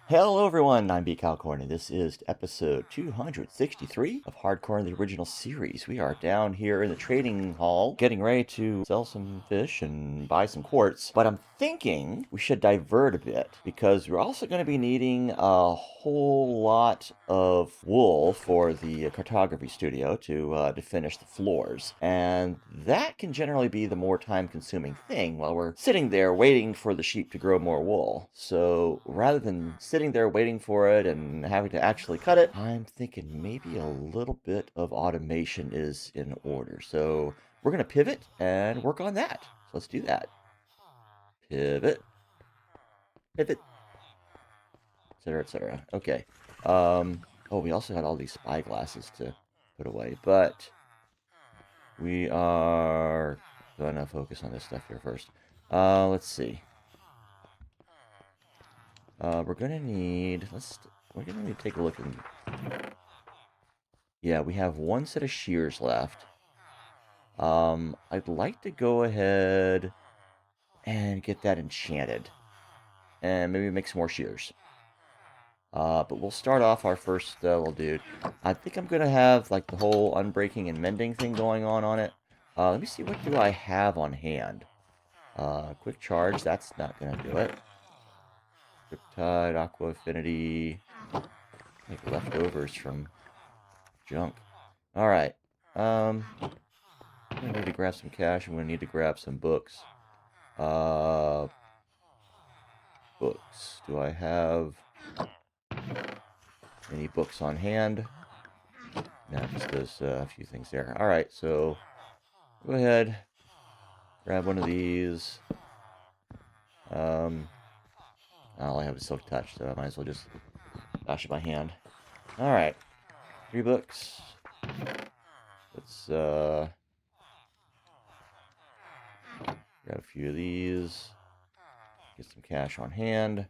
Hello everyone, I'm BCowcorn, and this is episode 263 of HardCorn, the original series. We are down here in the trading hall, getting ready to sell some fish and buy some quartz, but I'm thinking we should divert a bit, because we're also going to be needing a whole lot of wool for the cartography studio to finish the floors, and that can generally be the more time-consuming thing while we're sitting there waiting for the sheep to grow more wool. So rather than sitting there waiting for it and having to actually cut it, I'm thinking maybe a little bit of automation is in order. So we're going to pivot and work on that. So let's do that. Pivot, pivot, etc., etc. Okay. Oh, we also had all these spyglasses to put away, but we are gonna focus on this stuff here first. Let's see. We're gonna need. We're gonna need to take a look. Yeah, we have one set of shears left. I'd like to go ahead and get that enchanted, and maybe make some more shears. But we'll start off our first little dude. I think I'm gonna have like the whole unbreaking and mending thing going on it. Let me see, what do I have on hand? Quick charge. That's not gonna do it. Riptide, Aqua Affinity, like leftovers from junk. Alright. I'm gonna need to grab some cash. I'm gonna need to grab some books. Uh, Books. Do I have any books on hand? No, just those few things there. Alright, so go ahead. Grab one of these. All I have is Silk Touch, so I might as well just dash it by hand. Alright. 3 books. Let's grab a few of these. Get some cash on hand.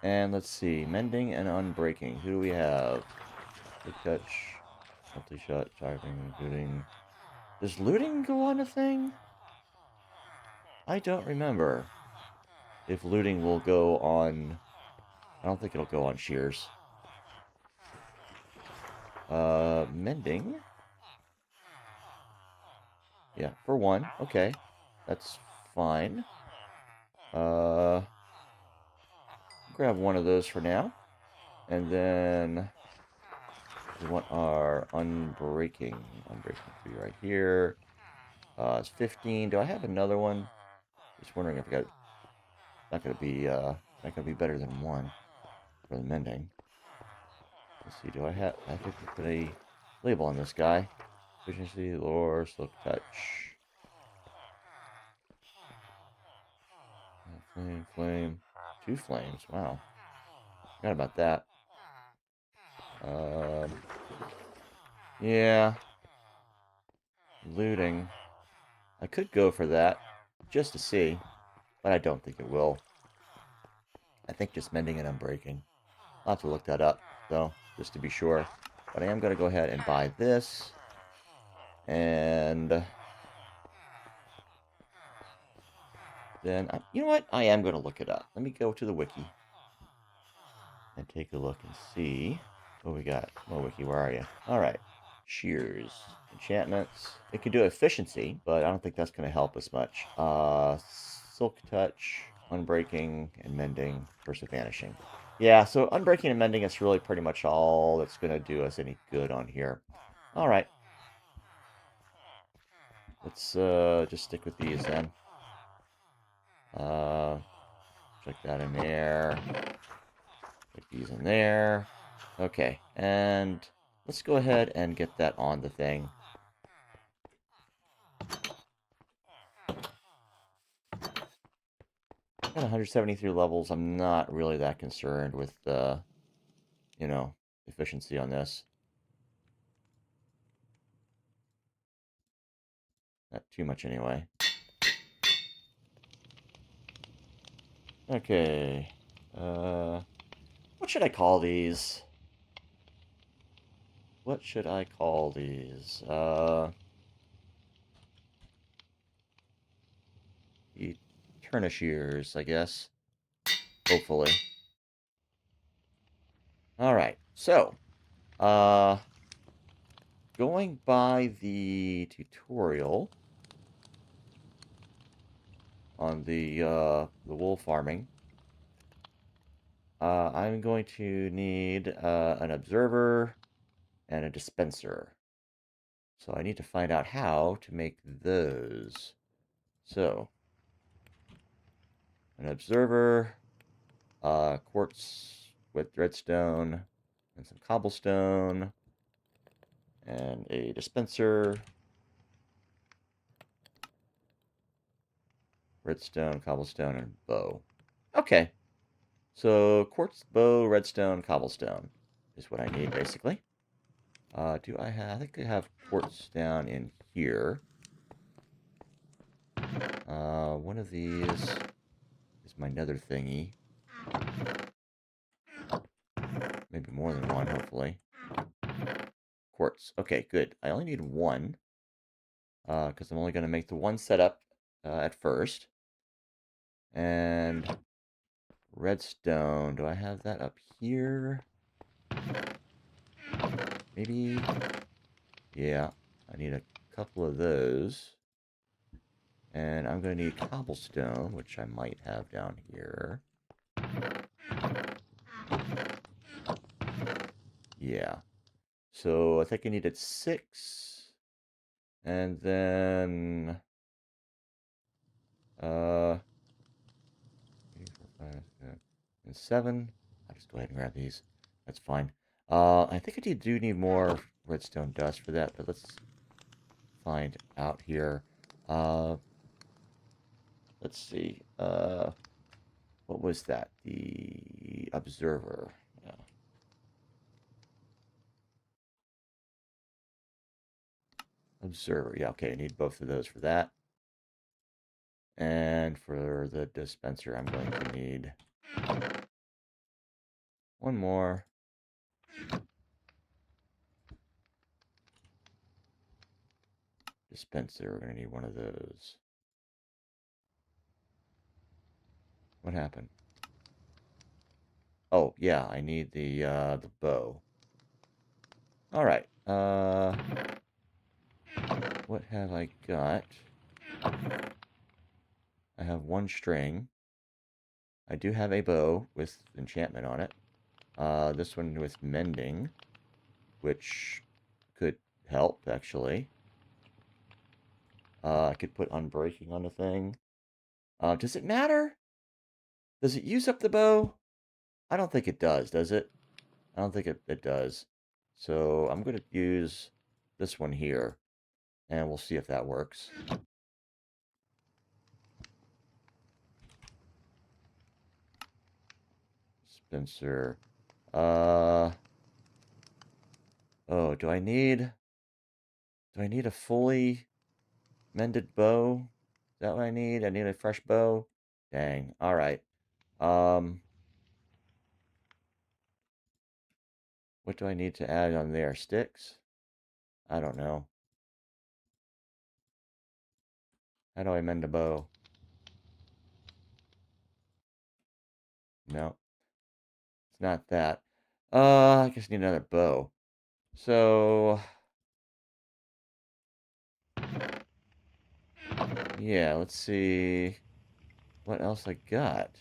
And let's see. Mending and unbreaking. Who do we have? Quick touch. Multi-shot. Diving. Looting. Does looting go on a thing? I don't remember if looting will go on. I don't think it'll go on shears. Mending. Yeah, for one. Okay. That's fine. Grab one of those for now. And then we want our unbreaking. Unbreaking to be right here. It's 15. Do I have another one? Just wondering if I got. Not gonna be better than one for the mending. Let's see. Do I have? I think I put a label on this guy. Efficiency, lore, silk touch. Flame, flame. 2 flames. Wow. Forgot about that. Yeah. Looting. I could go for that, just to see, but I don't think it will. I think just mending and unbreaking. I'll have to look that up, though, just to be sure. But I am going to go ahead and buy this. And then, you know what? I am going to look it up. Let me go to the wiki and take a look and see what we got. Oh, wiki, where are you? All right. Shears. Enchantments. It can do efficiency, but I don't think that's going to help us much. Silk touch, unbreaking, and mending versus vanishing. Yeah, so unbreaking and mending is really pretty much all that's going to do us any good on here. All right. Let's just stick with these then. Check that in there. Put these in there. Okay, and let's go ahead and get that on the thing. At 173 levels, I'm not really that concerned with the, efficiency on this. Not too much anyway. Okay. What should I call these? What should I call these? Eternishears, I guess. Hopefully. All right. So, uh, going by the tutorial on the wool farming, I'm going to need an observer and a dispenser. So I need to find out how to make those. So, an observer, quartz with redstone, and some cobblestone, and a dispenser, redstone, cobblestone, and bow. Okay, so quartz, bow, redstone, cobblestone is what I need, basically. Do I have... I think I have quartz down in here. One of these is my nether thingy. Maybe more than one, hopefully. Quartz. Okay, good. I only need one, because I'm only going to make the one setup at first. And redstone. Do I have that up here? Maybe. Yeah, I need a couple of those. And I'm going to need cobblestone, which I might have down here. Yeah. So I think I needed 6. And then... 3, 4, 5, 6, and 7. I'll just go ahead and grab these. That's fine. I think I do need more redstone dust for that, but let's find out here. Let's see. What was that? The observer. Yeah. Observer. Yeah, okay. I need both of those for that. And for the dispenser, I'm going to need one more. Dispenser. We're going to need one of those. What happened? Oh, yeah, I need the bow. All right. What have I got? I have one string. I do have a bow with enchantment on it. This one with mending, which could help, actually. I could put unbreaking on the thing. Does it matter? Does it use up the bow? I don't think it does it? I don't think it does. So I'm going to use this one here, and we'll see if that works. Spencer. Oh, do I need a fully mended bow? Is that what I need? I need a fresh bow? Dang. All right. What do I need to add on there? Sticks? I don't know. How do I mend a bow? No, it's not that. I guess I need another bow. So, yeah, let's see what else I got.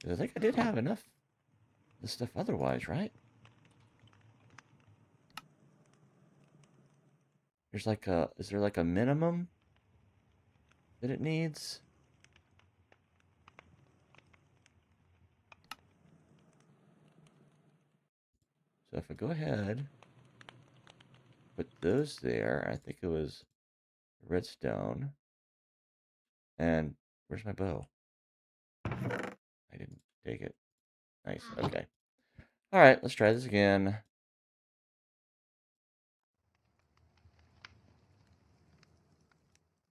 I think I did have enough of the stuff otherwise, right? There's like is there like a minimum that it needs? So if I go ahead, put those there, I think it was redstone. And where's my bow? I didn't take it. Nice, okay. All right, let's try this again.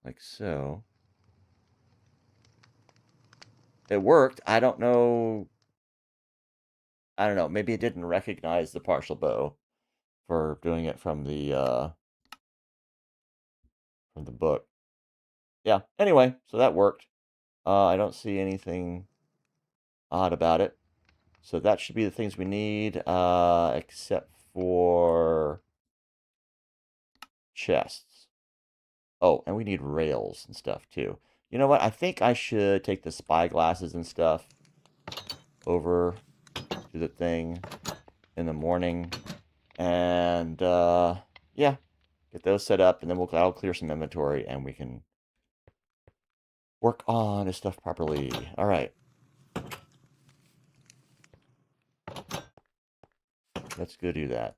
Like so. It worked. I don't know. I don't know. Maybe it didn't recognize the partial bow for doing it from the book. Yeah. Anyway, so that worked. I don't see anything odd about it. So that should be the things we need, except for chests. Oh, and we need rails and stuff too. You know what? I think I should take the spyglasses and stuff over to the thing in the morning. And, yeah, get those set up, and then I'll clear some inventory, and we can work on this stuff properly. All right. Let's go do that.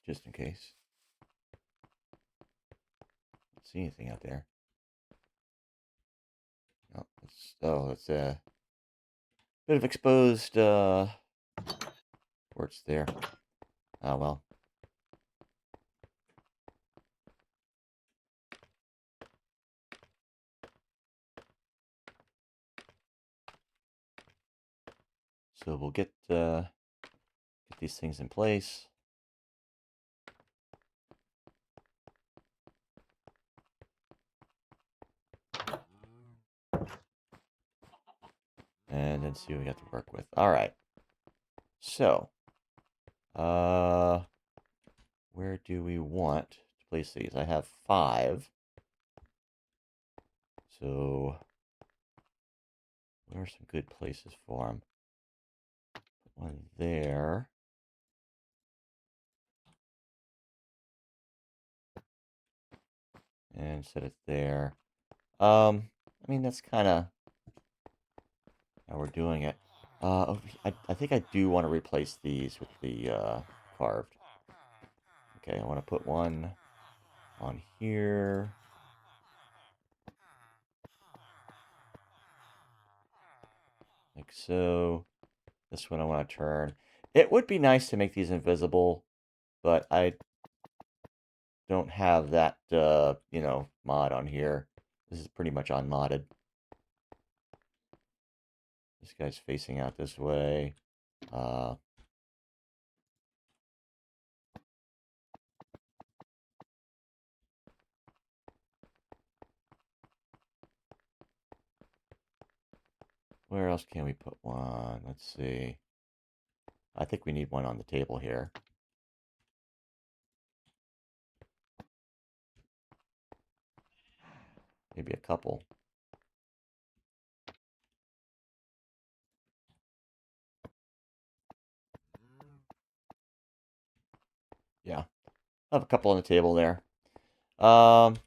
Just in case. Don't see anything out there. Oh, it's a bit of exposed quartz there. Oh well. So we'll get these things in place. And then see what we got to work with. All right. So, where do we want to place these? I have 5. So, where are some good places for them? Put one there. And set it there. I mean, that's kind of how we're doing it. I think I do want to replace these with the carved. Okay, I want to put one on here. Like so. This one I want to turn. It would be nice to make these invisible, but I don't have that, mod on here. This is pretty much unmodded. This guy's facing out this way. Where else can we put one? Let's see. I think we need one on the table here. Maybe a couple. Yeah, I have a couple on the table there. And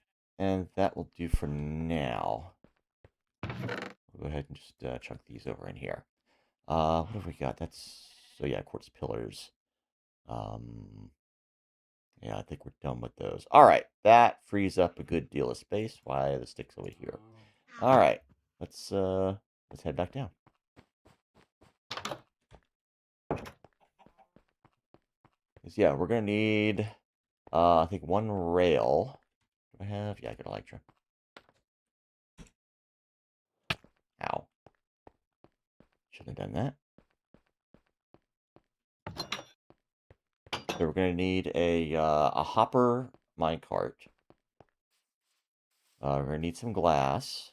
that will do for now. We'll go ahead and just chuck these over in here. What have we got? So yeah, quartz pillars. Yeah, I think we're done with those. All right, that frees up a good deal of space. Why the sticks over here? All right, let's head back down. Yeah, we're gonna need I think one rail. Do I have? Yeah, I got Electra. Ow. Shouldn't have done that. So we're going to need a hopper minecart. We're going to need some glass.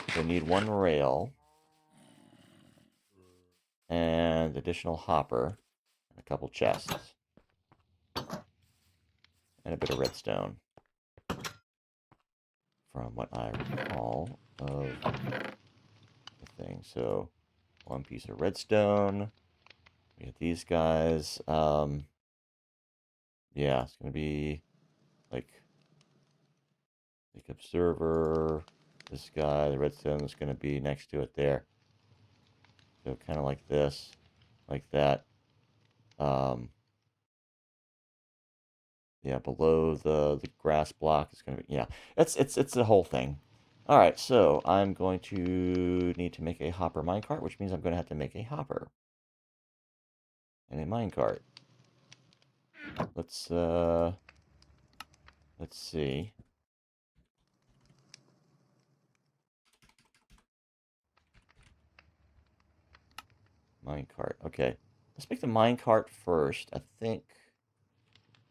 We're going to need one rail. And additional hopper. And a couple chests. And a bit of redstone. From what I recall of the thing. So, one piece of redstone. We get these guys. Yeah, it's going to be like observer. This guy, the redstone is going to be next to it there. So kind of like this, like that. Yeah, below the grass block is going to be, yeah, it's the whole thing. All right, so I'm going to need to make a hopper minecart, which means I'm going to have to make a hopper and a minecart. Let's see. Minecart. Okay, let's make the minecart first. I think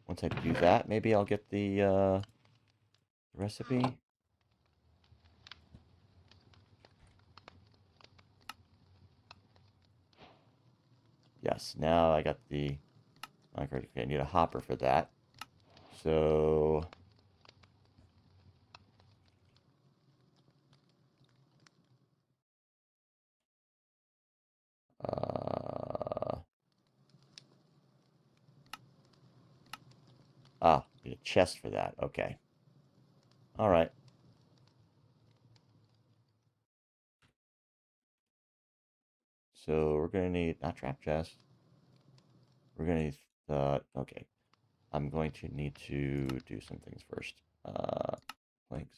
once I do that, maybe I'll get the recipe. Yes, now I got the... Okay, I need a hopper for that. So... need a chest for that. Okay. All right. So we're going to need... Not trap chest. We're going to need... okay. I'm going to need to do some things first. Planks.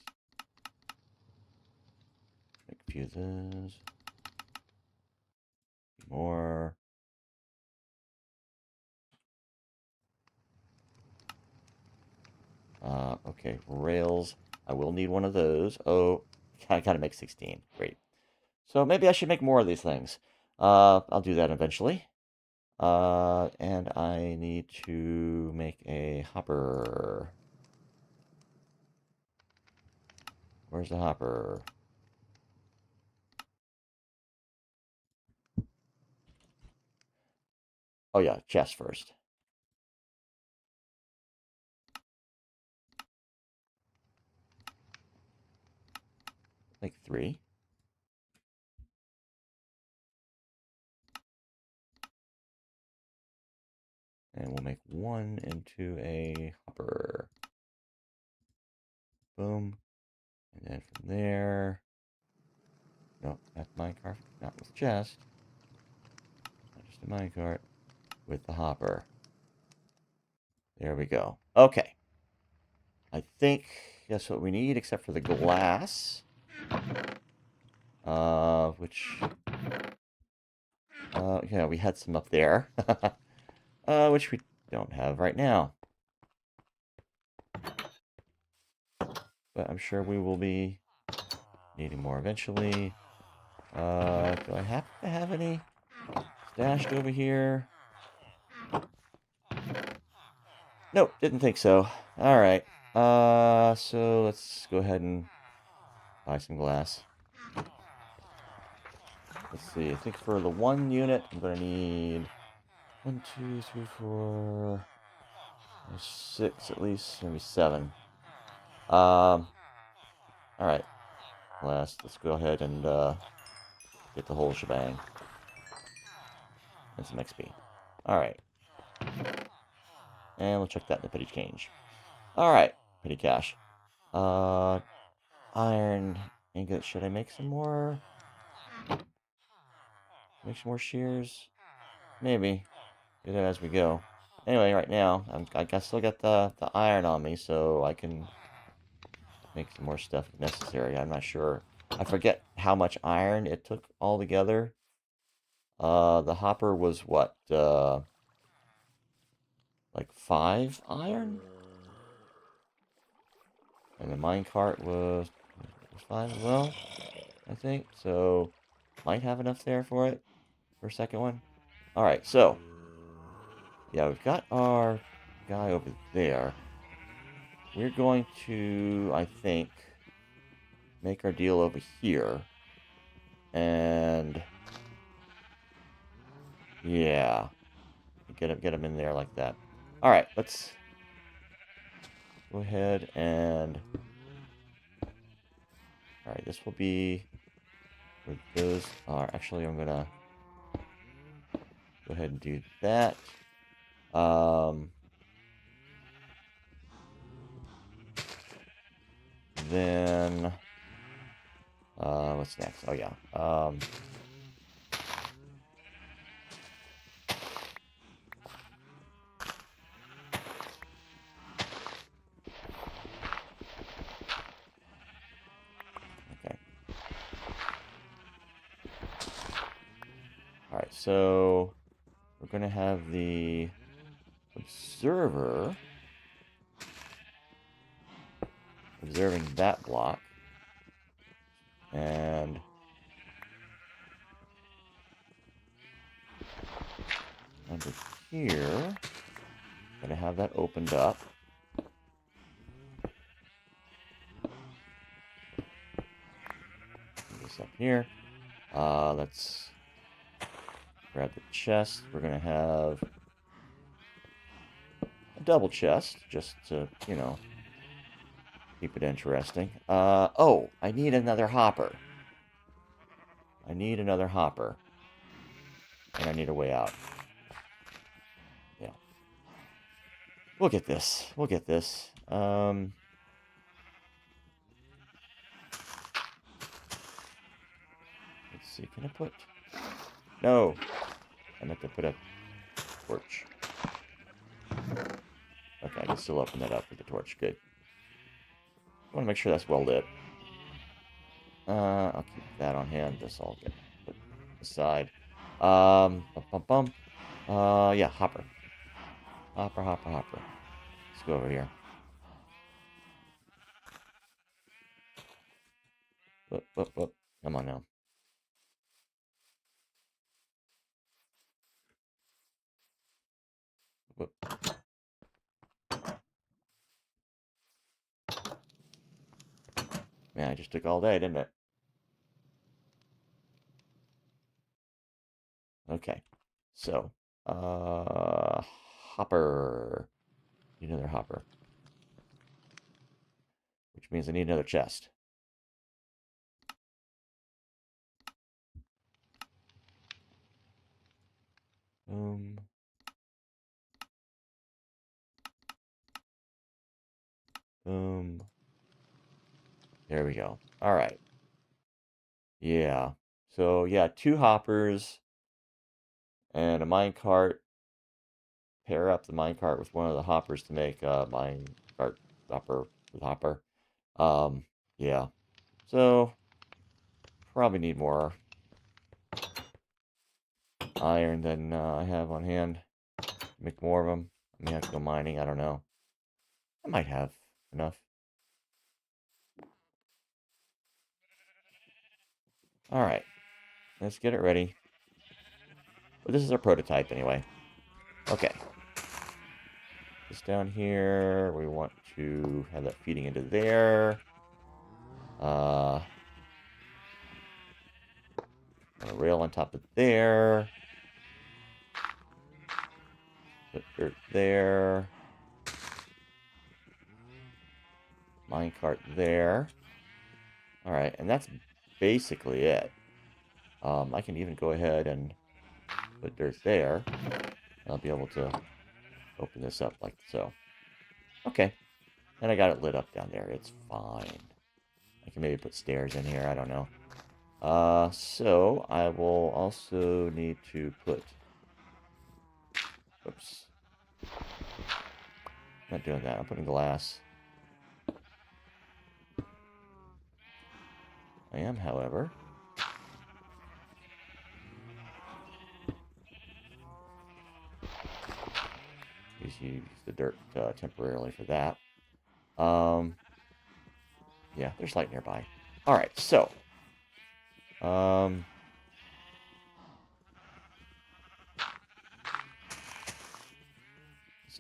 Make a few of those. More. Okay, rails. I will need one of those. Oh, I gotta make 16. Great. So maybe I should make more of these things. I'll do that eventually. And I need to make a hopper. Where's the hopper? Oh yeah, chest first. Make 3. And we'll make 1 into a hopper. Boom. And then from there... No, not minecart. Not with chest. Not just a minecart. With the hopper. There we go. Okay. I think that's what we need, except for the glass. Which... yeah, we had some up there. Which we don't have right now. But I'm sure we will be needing more eventually. Do I happen to have any stashed over here? Nope, didn't think so. Alright. So let's go ahead and buy some glass. Let's see, I think for the 1 unit, I'm going to need 1, 2, 3, 4, 6 at least, maybe 7. Alright. Let's go ahead and get the whole shebang. And some XP. Alright. And we'll check that in the petty change. Alright, petty cash. Iron ingot. Should I make some more? Make some more shears? Maybe. Do that as we go. Anyway, right now, I still got the iron on me, so I can make some more stuff if necessary. I'm not sure. I forget how much iron it took altogether. The hopper was what? Like 5 iron? And the minecart was 5 as well, I think. So, might have enough there for it. For a second one. Alright, so. Yeah, we've got our guy over there. We're going to, I think, make our deal over here. And... yeah. Get him in there like that. Alright, let's go ahead and... Alright, this will be where those are. Actually, I'm gonna go ahead and do that. Then... what's next? Oh, yeah. Okay. Alright, so... we're gonna have the observer observing that block. And under here, Gonna have that opened up. Put this up here. Let's grab the chest. We're gonna have a double chest, just to, you know, keep it interesting. Oh, I need another hopper. I need another hopper. And I need a way out. Yeah. We'll get this. We'll get this. Let's see. Can I put... No. I meant to put a torch. Okay, I can still open that up with the torch. Good. I want to make sure that's well lit. I'll keep that on hand. This all get put aside. Bum, bum, bum. Yeah, hopper. Hopper, hopper, hopper. Let's go over here. Whoop, whoop, whoop. Come on now. Whoop. Man, I just took all day, didn't it? Okay. So, hopper. Need another hopper. Which means I need another chest. Boom. Boom. There we go. All right. Yeah. So, yeah, 2 hoppers and a minecart. Pair up the minecart with one of the hoppers to make a minecart hopper with hopper. Yeah. So, probably need more iron than I have on hand. Make more of them. I may have to go mining. I don't know. I might have enough. All right. Let's get it ready. But this is our prototype anyway. Okay. This down here, we want to have that feeding into there. A rail on top of there. Put dirt there. Minecart there. All right, and that's basically it. I can even go ahead and put dirt there. I'll be able to open this up like so. Okay. And I got it lit up down there. It's fine. I can maybe put stairs in here. I don't know. So I will also need to put... Oops. Not doing that. I'm putting glass. I am, however... Just use the dirt temporarily for that. Yeah, there's light nearby. Alright, so... let's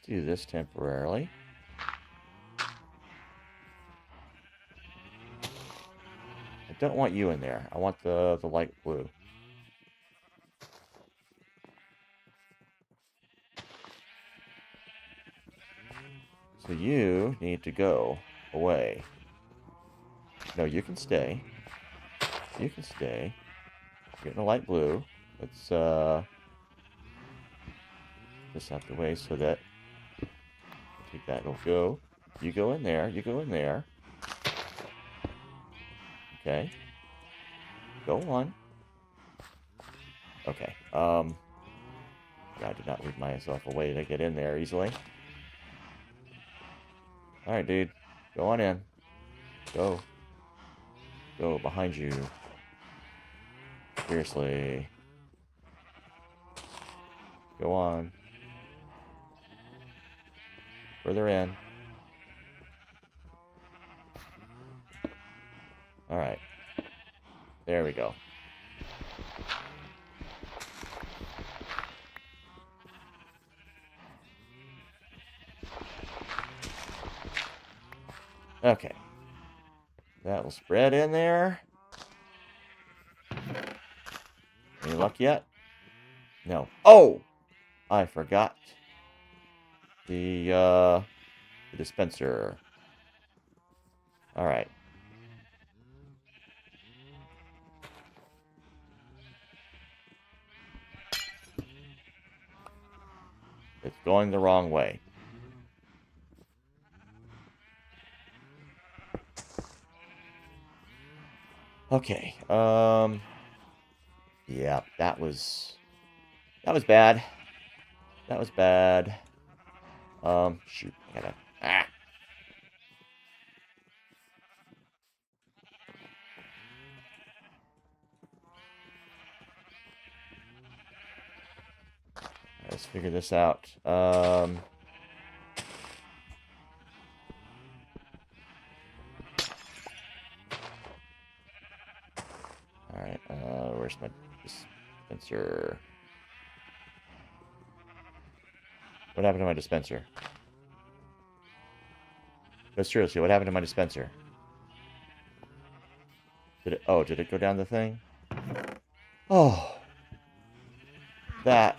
do this temporarily. I don't want you in there. I want the light blue. So you need to go away. No, you can stay. You can stay. Get in the light blue. Let's this out the way so that take that. It'll go. You go in there. You go in there. Okay. Go on. Okay. Yeah, I did not leave myself a way to get in there easily. All right, dude. Go on in. Go. Go behind you. Seriously. Go on. Further in. All right. There we go. Okay. That will spread in there. Any luck yet? No. Oh! I forgot the dispenser. Alright. It's going the wrong way. Okay. Yeah, that was bad. That was bad. Shoot. I gotta... Ah! Let's figure this out. Alright, where's my dispenser? What happened to my dispenser? But seriously, what happened to my dispenser? Did it go down the thing? Oh. That,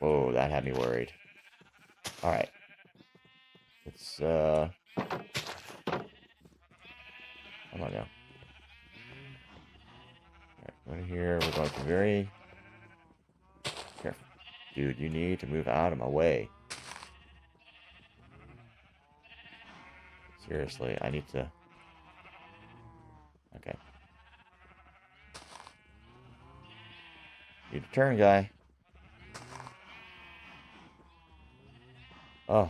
oh, that had me worried. Alright. Let's, come on now. Alright, go in here. We're going to be very careful. Dude, you need to move out of my way. Seriously, I need to... Okay. Need to turn, guy. Oh.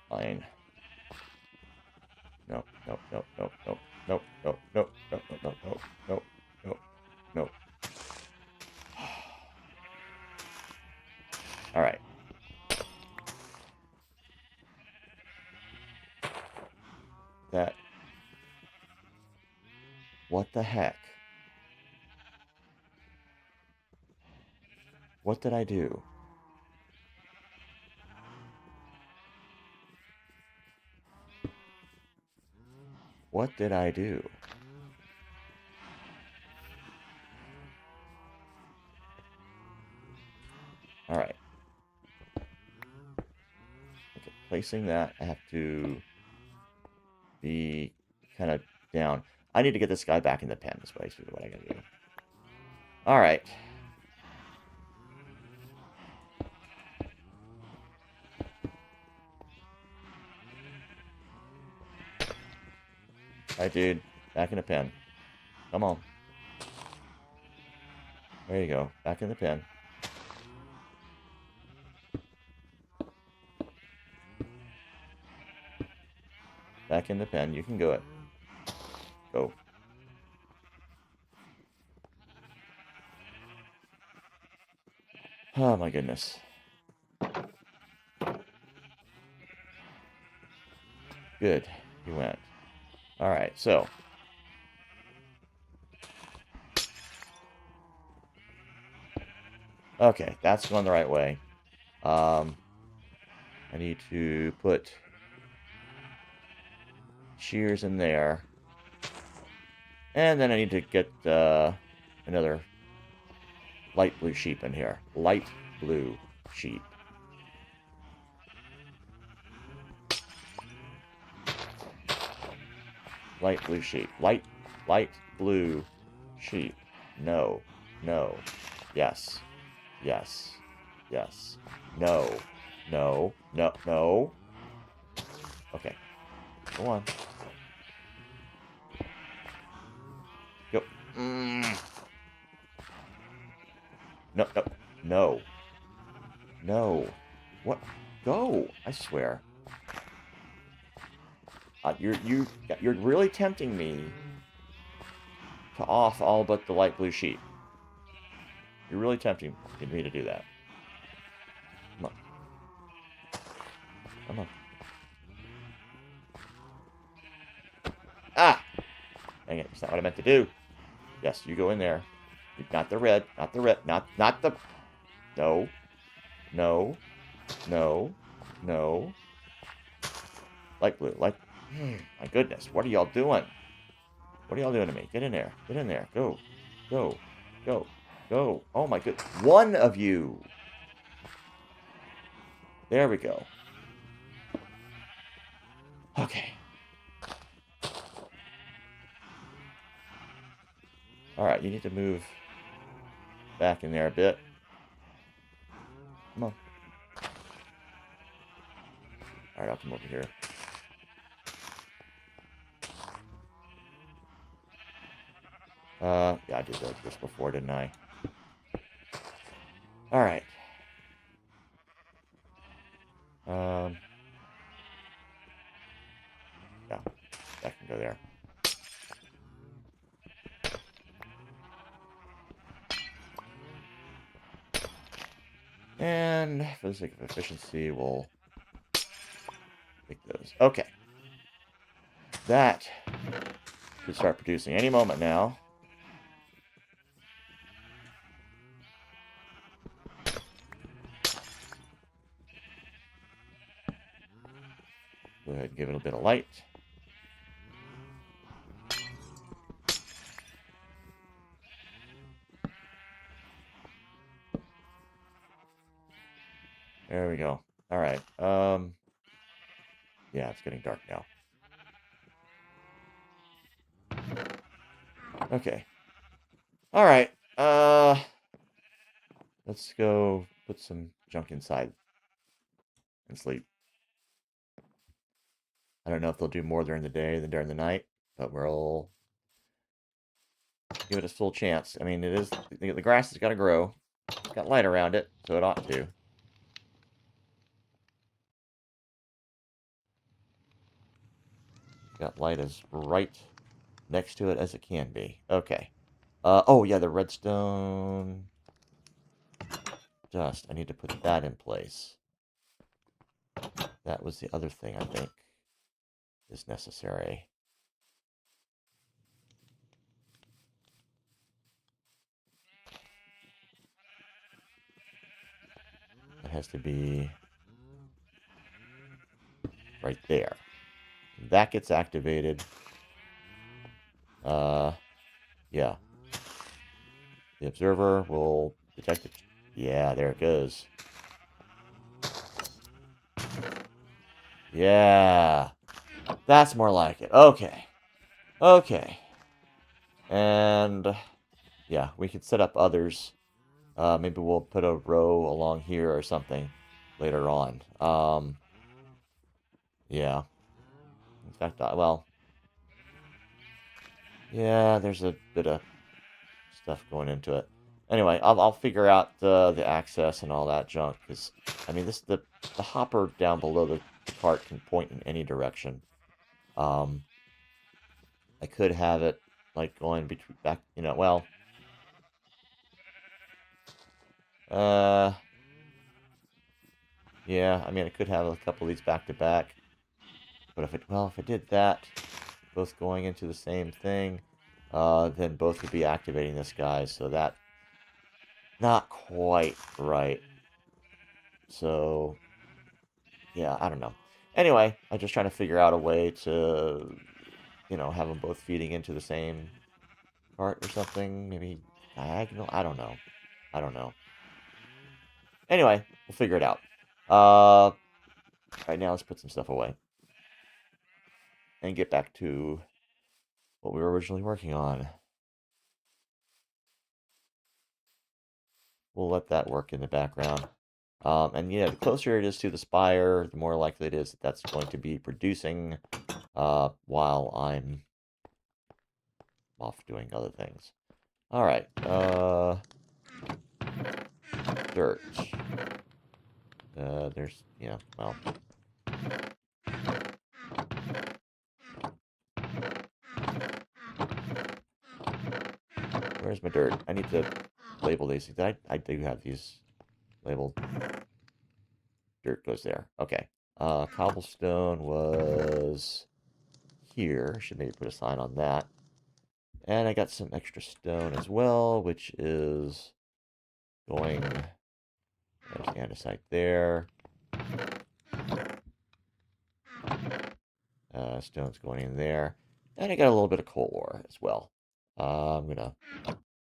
Fine. No, no, no, no, no, no, no, no, no, no, no, no, no, no, no. Alright. That... What the heck? What did I do? What did I do? Alright. Okay, placing that, I have to be kind of down. I need to get this guy back in the pen, is basically what I gotta do. Alright. Alright, dude. Back in the pen. Come on. There you go. Back in the pen. Back in the pen. You can go it. Go. Oh, my goodness. Good. You went. Alright, so... Okay, that's going the right way. I need to put shears in there. And then I need to get another light blue sheep in here. Light blue sheep. Light blue sheep. Light blue sheep. No. No. Yes. Yes. Yes. No. No. No. No. Okay. Go on. Go. No. No. No. No. What? Go. I swear. You're really tempting me to off all but the light blue sheep. You're really tempting me to do that. Come on. Come on. Ah! Dang it, it's not what I meant to do. Yes, you go in there. Not the red. Not the red. Not the... No. No. No. No. Light blue. Light... My goodness. What are y'all doing? What are y'all doing to me? Get in there. Get in there. Go. Go. Go. Go. Oh, my good. One of you. There we go. Okay. Alright, you need to move back in there a bit. Come on. Alright, I'll come over here. Yeah, I did this before, didn't I? Alright. Yeah, that can go there. And for the sake of efficiency, we'll take those. Okay. That should start producing any moment now. Go ahead and give it a bit of light. There we go. All right. Yeah, it's getting dark now. Okay. All right. Let's go put some junk inside and sleep. I don't know if they'll do more during the day than during the night, but we'll give it a full chance. I mean, it is the grass has got to grow. It's got light around it, so it ought to. Got light as right next to it as it can be. Okay. Oh, yeah, the redstone dust. I need to put that in place. That was the other thing I think is necessary. It has to be right there. That gets activated. Yeah. The observer will detect it. Yeah, there it goes. Yeah. That's more like it. Okay. Okay. And yeah, we could set up others. Maybe we'll put a row along here or something later on. Yeah. In fact, well, yeah, there's a bit of stuff going into it. Anyway, I'll figure out the access and all that junk, because, I mean, the hopper down below the cart can point in any direction. I could have it, like, going between, back, you know, well, yeah, I mean, I could have a couple of these back to back, but if I did that, both going into the same thing, then both would be activating this guy, so that, not quite right. So, yeah, I don't know. Anyway, I'm just trying to figure out a way to, you know, have them both feeding into the same part or something. Maybe diagonal? I don't know. I don't know. Anyway, we'll figure it out. Right now, let's put some stuff away. And get back to what we were originally working on. We'll let that work in the background. And yeah, the closer it is to the spire, the more likely it is that that's going to be producing while I'm off doing other things. All right. Dirt. There's, yeah, well. Where's my dirt? I need to label these. I do have these labeled. Dirt goes there. Okay. Cobblestone was here. Should maybe put a sign on that. And I got some extra stone as well, which is going... There's andesite there. Stone's going in there. And I got a little bit of coal ore as well. I'm going to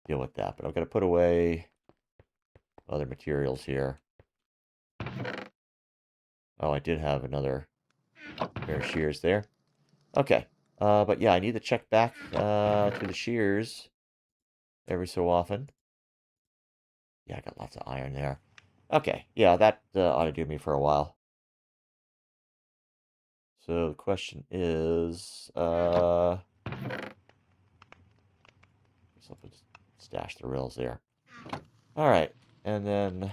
deal with that. But I've got to put away other materials here. Oh, I did have another pair of shears there. Okay. But yeah, I need to check back to the shears every so often. Yeah, I got lots of iron there. Okay. Yeah, that ought to do me for a while. So the question is... I'll stash the rails there. Alright. And then...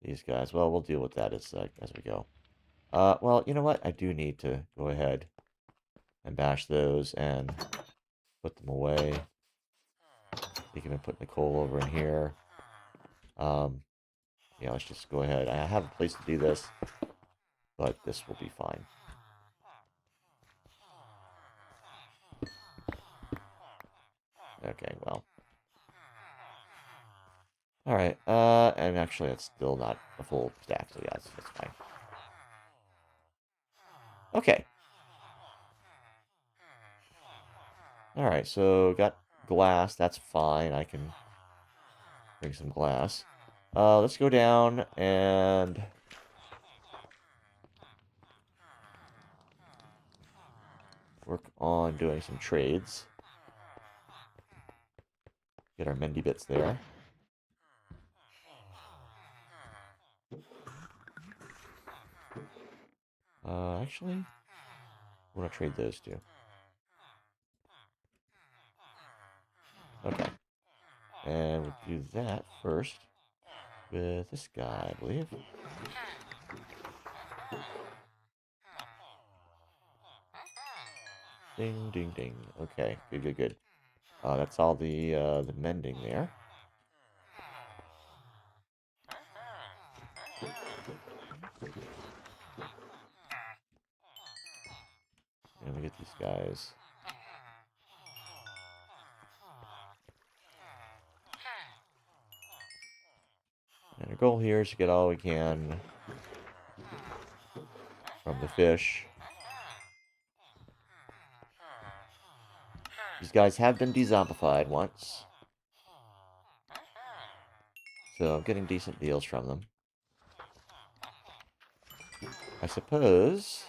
these guys. Well, we'll deal with that as we go. Well, you know what? I do need to go ahead and bash those and put them away. You can put the coal over in here. Yeah, let's just go ahead. I have a place to do this, but this will be fine. Okay, well. Alright, and actually it's still not a full stack, so yeah, that's fine. Okay. Alright, so got glass, that's fine. I can bring some glass. Let's go down and... work on doing some trades. Get our Mendy bits there. Actually, I want to trade those two. Okay. And we'll do that first with this guy, I believe. Ding, ding, ding. Okay, good, good, good. That's all the mending there. And we get these guys. And our goal here is to get all we can from the fish. These guys have been de-zombified once. So I'm getting decent deals from them. I suppose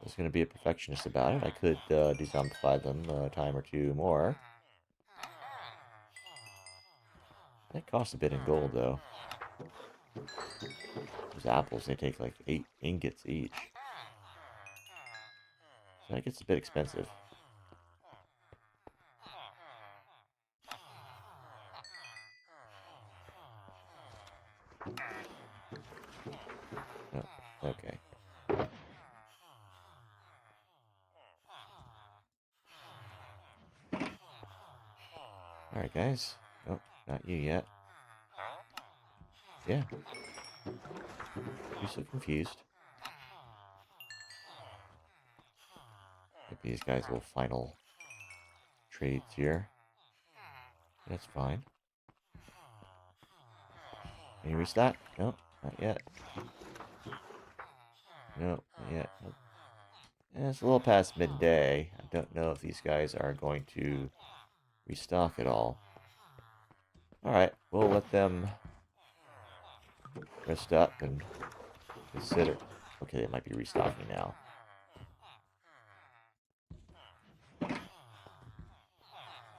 I was going to be a perfectionist about it. I could de-zombify them a time or two more. That costs a bit in gold, though. Those apples, they take like 8 ingots each. So that gets a bit expensive. Oh, okay. Alright, guys. Oh, not you yet. Yeah. You're so confused. Get these guys little final trades here. That's fine. Can you restock? No, not yet. No, not yet. Nope. It's a little past midday. I don't know if these guys are going to restock at all. Alright, we'll let them rest up and consider... Okay, they might be restocking now.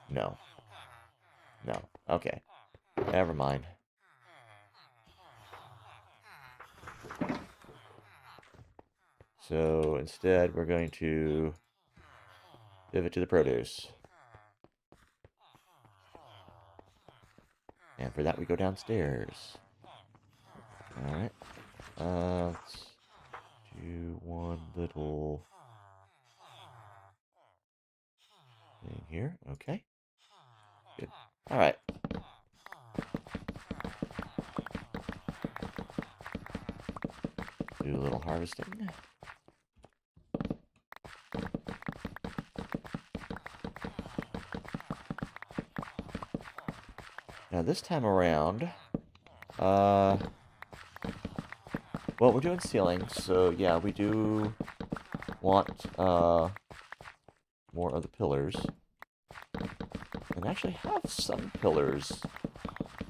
No. No. Okay. Never mind. So instead, we're going to pivot to the produce. And for that, we go downstairs. Alright. Let's do one little thing here. Okay. Good. Alright. Do a little harvesting. Now this time around, well, we're doing ceilings, so yeah, we do want more of the pillars. And actually have some pillars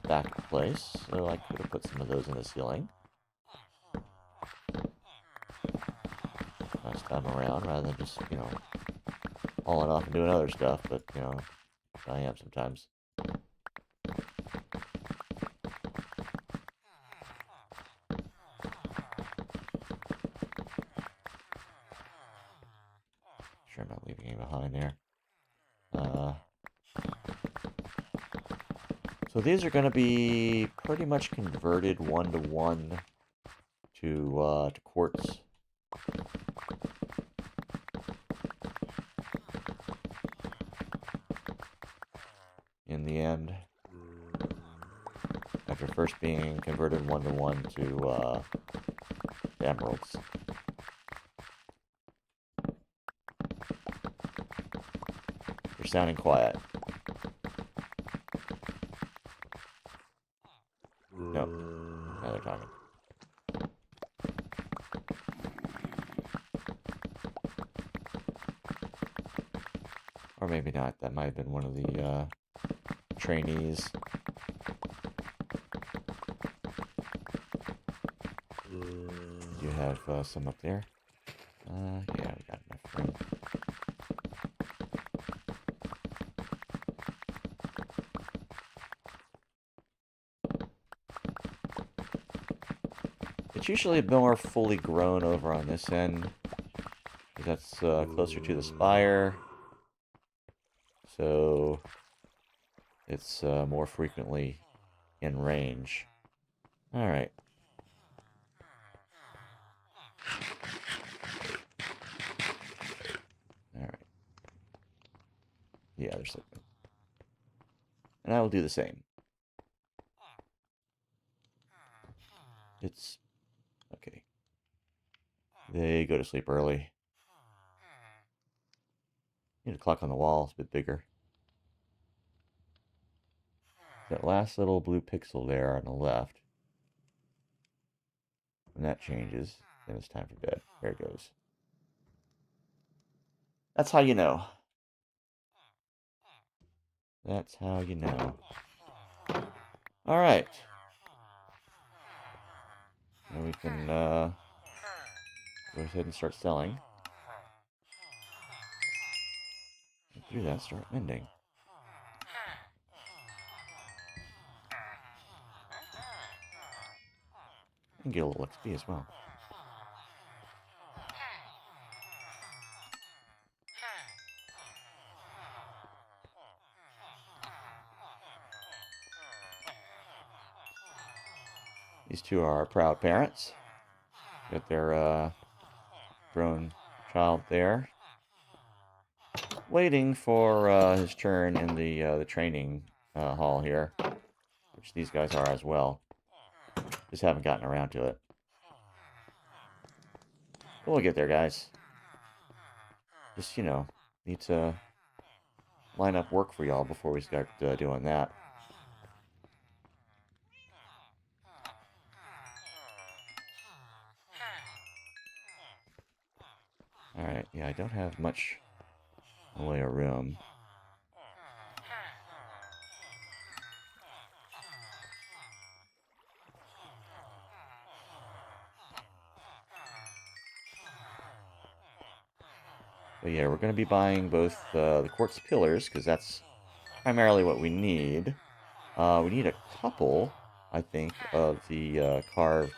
back in place, so I could have put some of those in the ceiling last time around, rather than just, you know, hauling off and doing other stuff, but, you know, I am sometimes. Sure I'm not leaving any behind there. So these are going to be pretty much converted 1-to-1 to quartz. In the end, after first being converted 1-to-1 to emeralds. They're sounding quiet. Nope. Now they're talking. Or maybe not. That might have been one of the trainees. You have some up there. Yeah, we got enough room. It's usually more fully grown over on this end, because that's closer to the spire. So it's more frequently in range. Alright. Alright. Yeah, they're sleeping. And I will do the same. It's... okay. They go to sleep early. Need a clock on the wall. It's a bit bigger. That last little blue pixel there on the left. When that changes, then it's time for bed. There it goes. That's how you know. That's how you know. Alright. And we can go ahead and start selling. And through that, start mending. And get a little XP as well. These two are our proud parents. Got their grown child there, waiting for his turn in the training hall here, which these guys are as well. Just haven't gotten around to it. But we'll get there, guys. Just, you know, need to line up work for y'all before we start doing that. Alright, yeah, I don't have much in the way of room. But yeah, we're going to be buying both the quartz pillars, because that's primarily what we need. We need a couple, I think, of the carved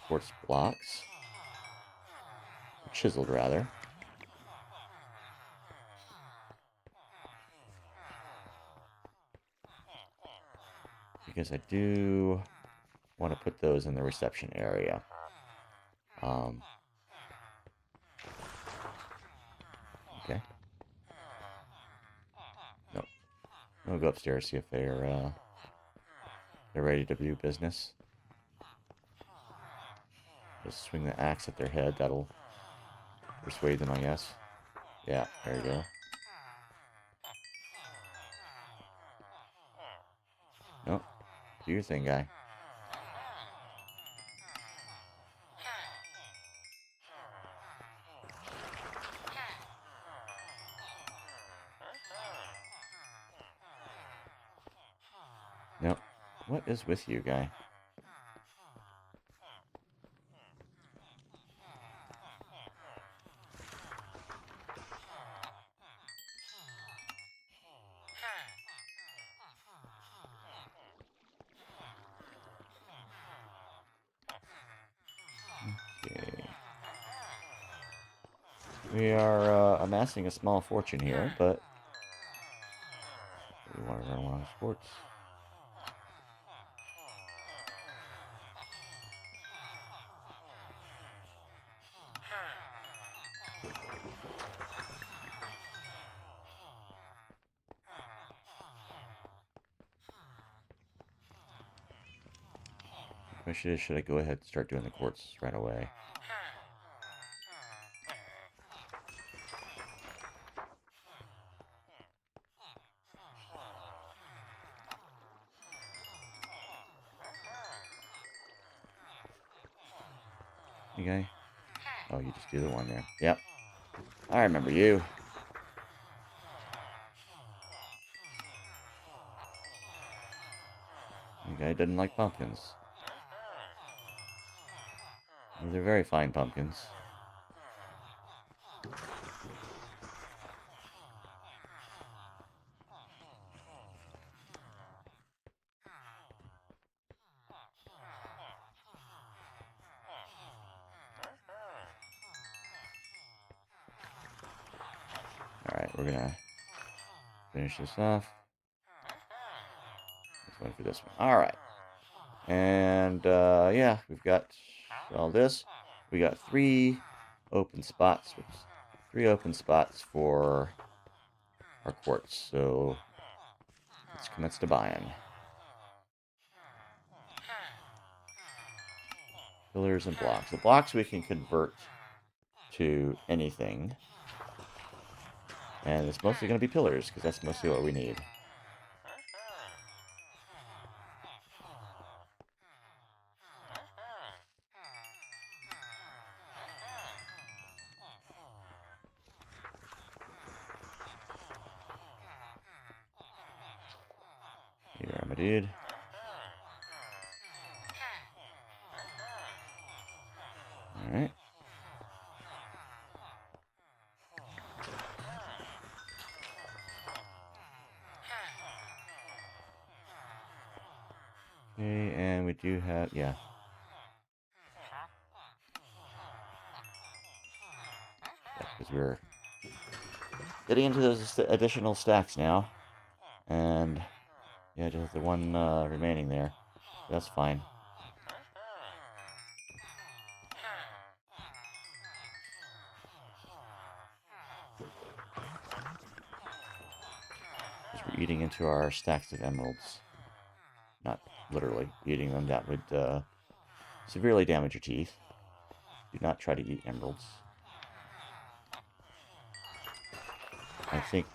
quartz blocks. Or chiseled, rather. Because I do want to put those in the reception area. Okay. Nope. We'll go upstairs, see if they're ready to do business. Just swing the axe at their head. That'll persuade them, I guess. Yeah, there you go. Do your thing, guy. Nope. What is with you, guy? Okay. We are amassing a small fortune here, but we want to run a lot of sports. Should I go ahead and start doing the quartz right away? Okay. Oh, you just do the one there. Yep. I remember you. The guy doesn't like pumpkins. They're very fine pumpkins. Alright, we're gonna finish this off. Let's wait for this one. Alright. And, yeah, we've got all this. We got 3 open spots. 3 open spots for our quartz. So, let's commence to buying. Pillars and blocks. The blocks we can convert to anything. And it's mostly going to be pillars, because that's mostly what we need. Here are my dude. Alright. Okay, and we do have, yeah. Because we're getting into those additional stacks now. And, yeah, just the one remaining there. That's fine. Because we're eating into our stacks of emeralds. Not literally eating them. That would severely damage your teeth. Do not try to eat emeralds. I think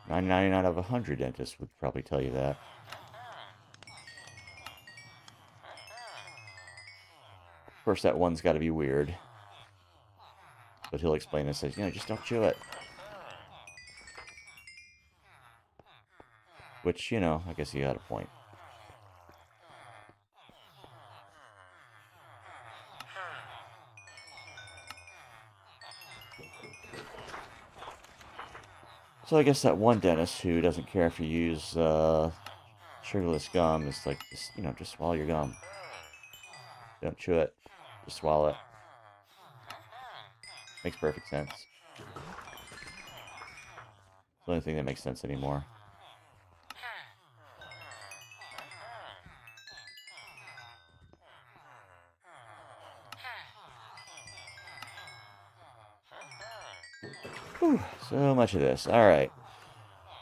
99 out of 100 dentists would probably tell you that. Of course, that one's got to be weird. But he'll explain this as, just don't chew it. Which, I guess he had a point. So I guess that one dentist who doesn't care if you use sugarless gum is like, just swallow your gum. Don't chew it. Just swallow it. Makes perfect sense. It's the only thing that makes sense anymore. Whew, so much of this. Alright.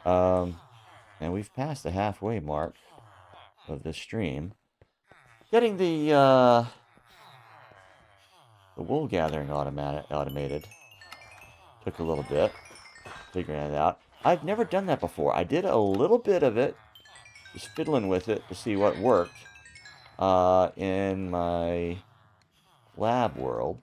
And we've passed the halfway mark of this stream. Getting the wool gathering automated took a little bit. Figuring it out. I've never done that before. I did a little bit of it just fiddling with it to see what worked in my lab world.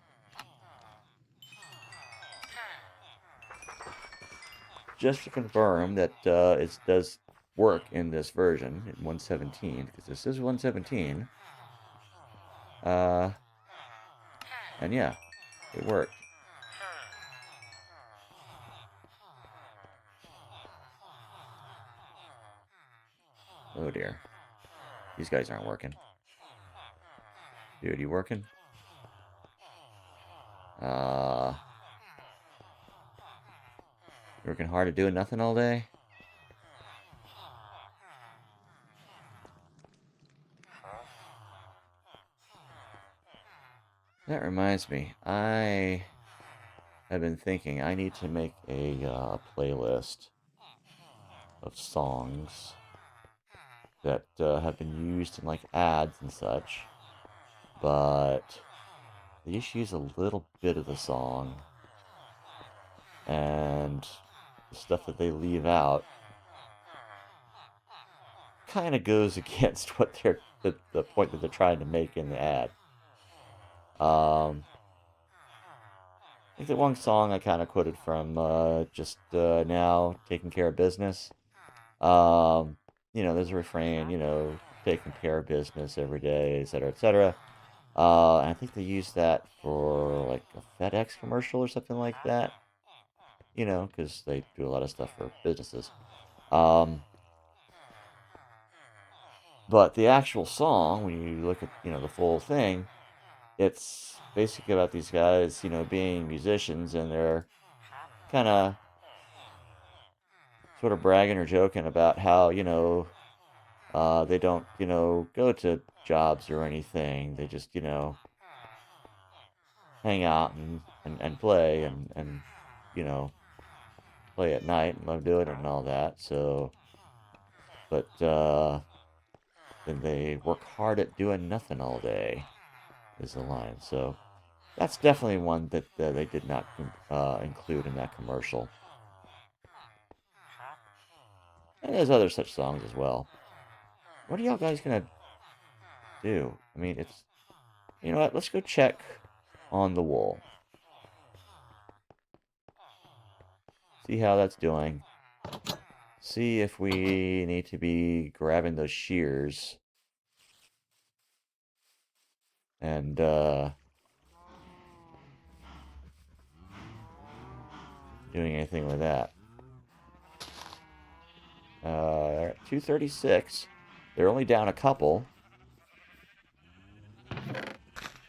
Just to confirm that it does work in this version, in 117, because this is 117. And yeah, it worked. Oh dear. These guys aren't working. Dude, you working? Uh, working hard at doing nothing all day? That reminds me, I have been thinking I need to make a playlist of songs that have been used in like ads and such, but they just use a little bit of the song, and the stuff that they leave out kind of goes against what the point that they're trying to make in the ad. I think the one song I kind of quoted from just now, taking care of business. There's a refrain, taking care of business every day, etc., etc. And I think they use that for like a FedEx commercial or something like that. Because they do a lot of stuff for businesses. Um, but the actual song, when you look at the full thing, it's basically about these guys, being musicians, and they're kind of sort of bragging or joking about how they don't go to jobs or anything. They just hang out and play and you know play at night and love doing it and all that. So, but then they work hard at doing nothing all day is the line. So that's definitely one that they did not include in that commercial. And there's other such songs as well. What are y'all guys gonna do? I mean, it's you know what? Let's go check on the wool. See how that's doing. See if we need to be grabbing those shears and doing anything with that. They're at 236. They're only down a couple.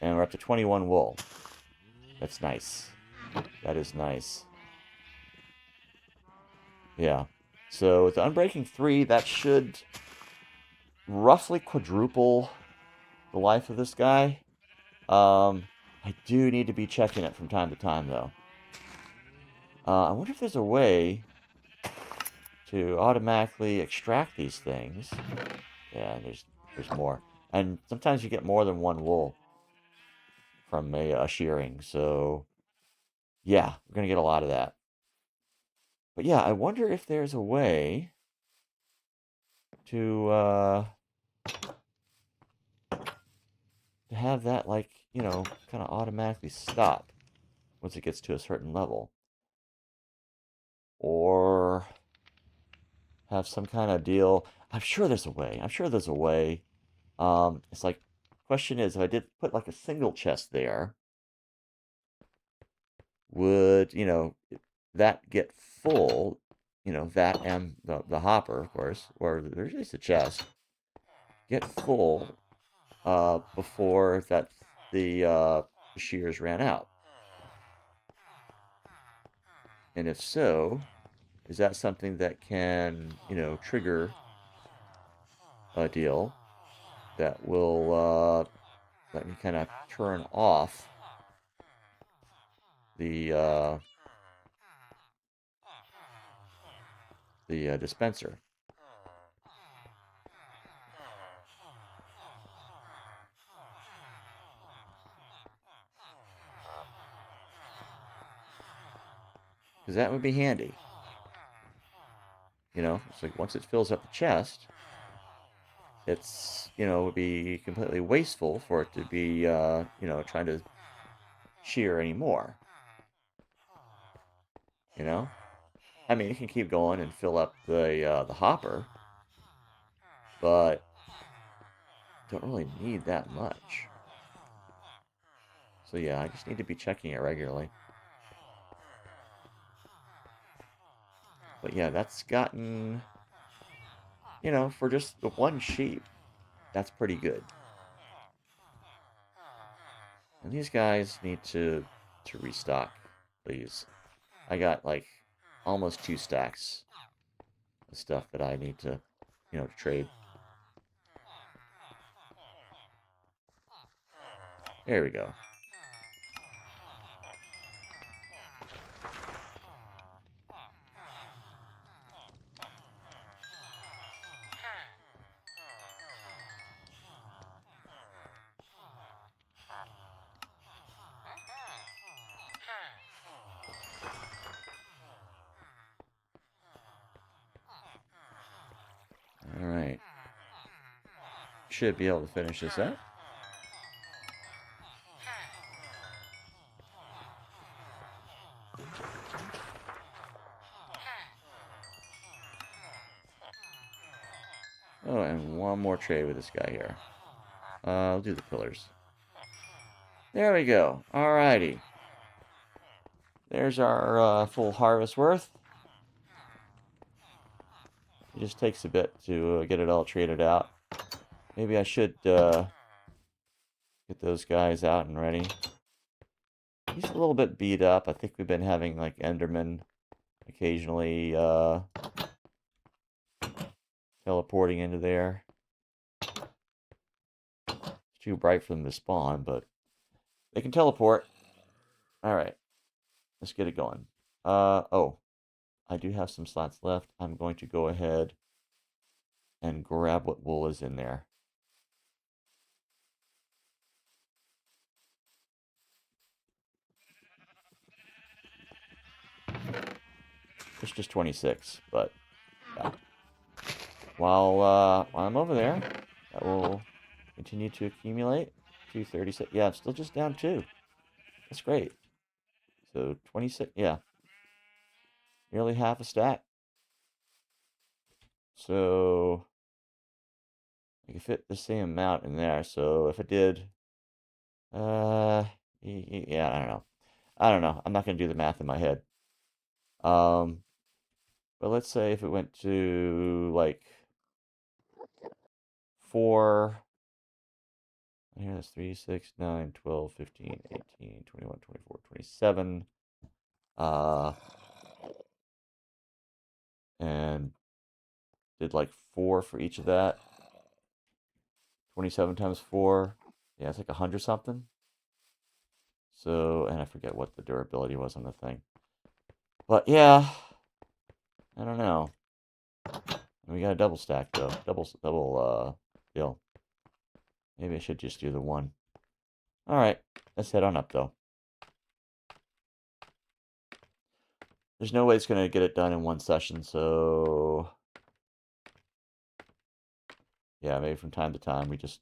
And we're up to 21 wool. That's nice. That is nice. Yeah. So with the Unbreaking 3, that should roughly quadruple the life of this guy. I do need to be checking it from time to time, though. I wonder if there's a way to automatically extract these things. Yeah, there's more. And sometimes you get more than one wool from a shearing. So, yeah, we're going to get a lot of that. But yeah, I wonder if there's a way to have that, like, kind of automatically stop once it gets to a certain level. Or have some kind of deal. I'm sure there's a way. I'm sure there's a way. It's like, question is, if I did put like a single chest there, would, that get full, that and the hopper, of course, or there's just a chest, get full before the shears ran out? And if so, is that something that can, trigger a deal that will let me kind of turn off the dispenser? Because that would be handy. It's like once it fills up the chest, it's, would be completely wasteful for it to be, trying to shear anymore, you know? I mean, it can keep going and fill up the hopper, but don't really need that much. So yeah, I just need to be checking it regularly. But yeah, that's gotten, for just the one sheep, that's pretty good. And these guys need to restock, please. I got like almost 2 stacks of stuff that I need to trade. There we go. All right. Should be able to finish this up. Oh, and one more trade with this guy here. I'll do the pillars. There we go. Alrighty. There's our full harvest worth. It just takes a bit to get it all traded out. Maybe I should get those guys out and ready. He's a little bit beat up. I think we've been having like Enderman occasionally teleporting into there. It's too bright for them to spawn, but they can teleport. Alright, let's get it going. Oh, I do have some slots left. I'm going to go ahead and grab what wool is in there. It's just 26, but yeah. While I'm over there, that will continue to accumulate. 236. Yeah, I'm still just down 2. That's great. So 26, yeah. Nearly half a stack. So I can fit the same amount in there. So if it did, yeah, I don't know. I don't know. I'm not going to do the math in my head. But let's say if it went to like 4, here that's 3, 6, 9, 12, 15, 18, 21, 24, 27. And did like 4 for each of that. 27 times 4. Yeah, it's like 100 something. So, and I forget what the durability was on the thing. But yeah, I don't know. We got a double stack though. Double deal. Maybe I should just do the one. Alright, let's head on up though. There's no way it's gonna get it done in one session, so yeah, maybe from time to time we just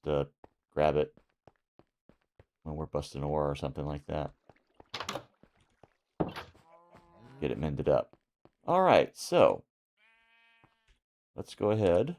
grab it when we're busting ore or something like that. Get it mended up. Alright, so let's go ahead.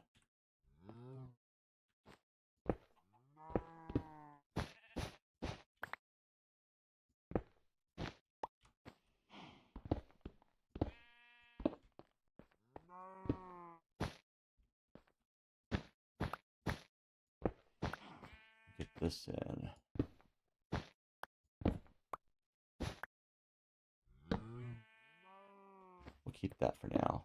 Get this in. We'll keep that for now.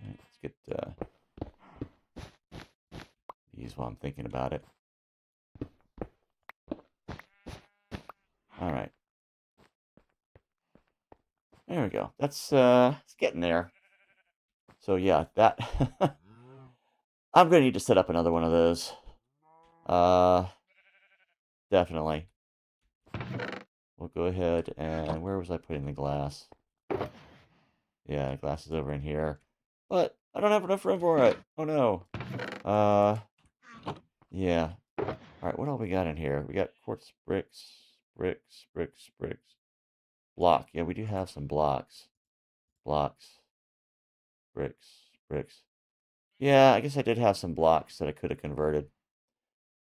Right, let's get these while I'm thinking about it. All right. There we go. That's it's getting there. So yeah, that I'm gonna need to set up another one of those. Definitely. We'll go ahead and where was I putting the glass? Yeah, glass is over in here. But I don't have enough room for it. Oh no. Uh, yeah. All right, what all we got in here? We got quartz bricks. Block. Yeah, we do have some blocks. Blocks, bricks. Yeah, I guess I did have some blocks that I could have converted.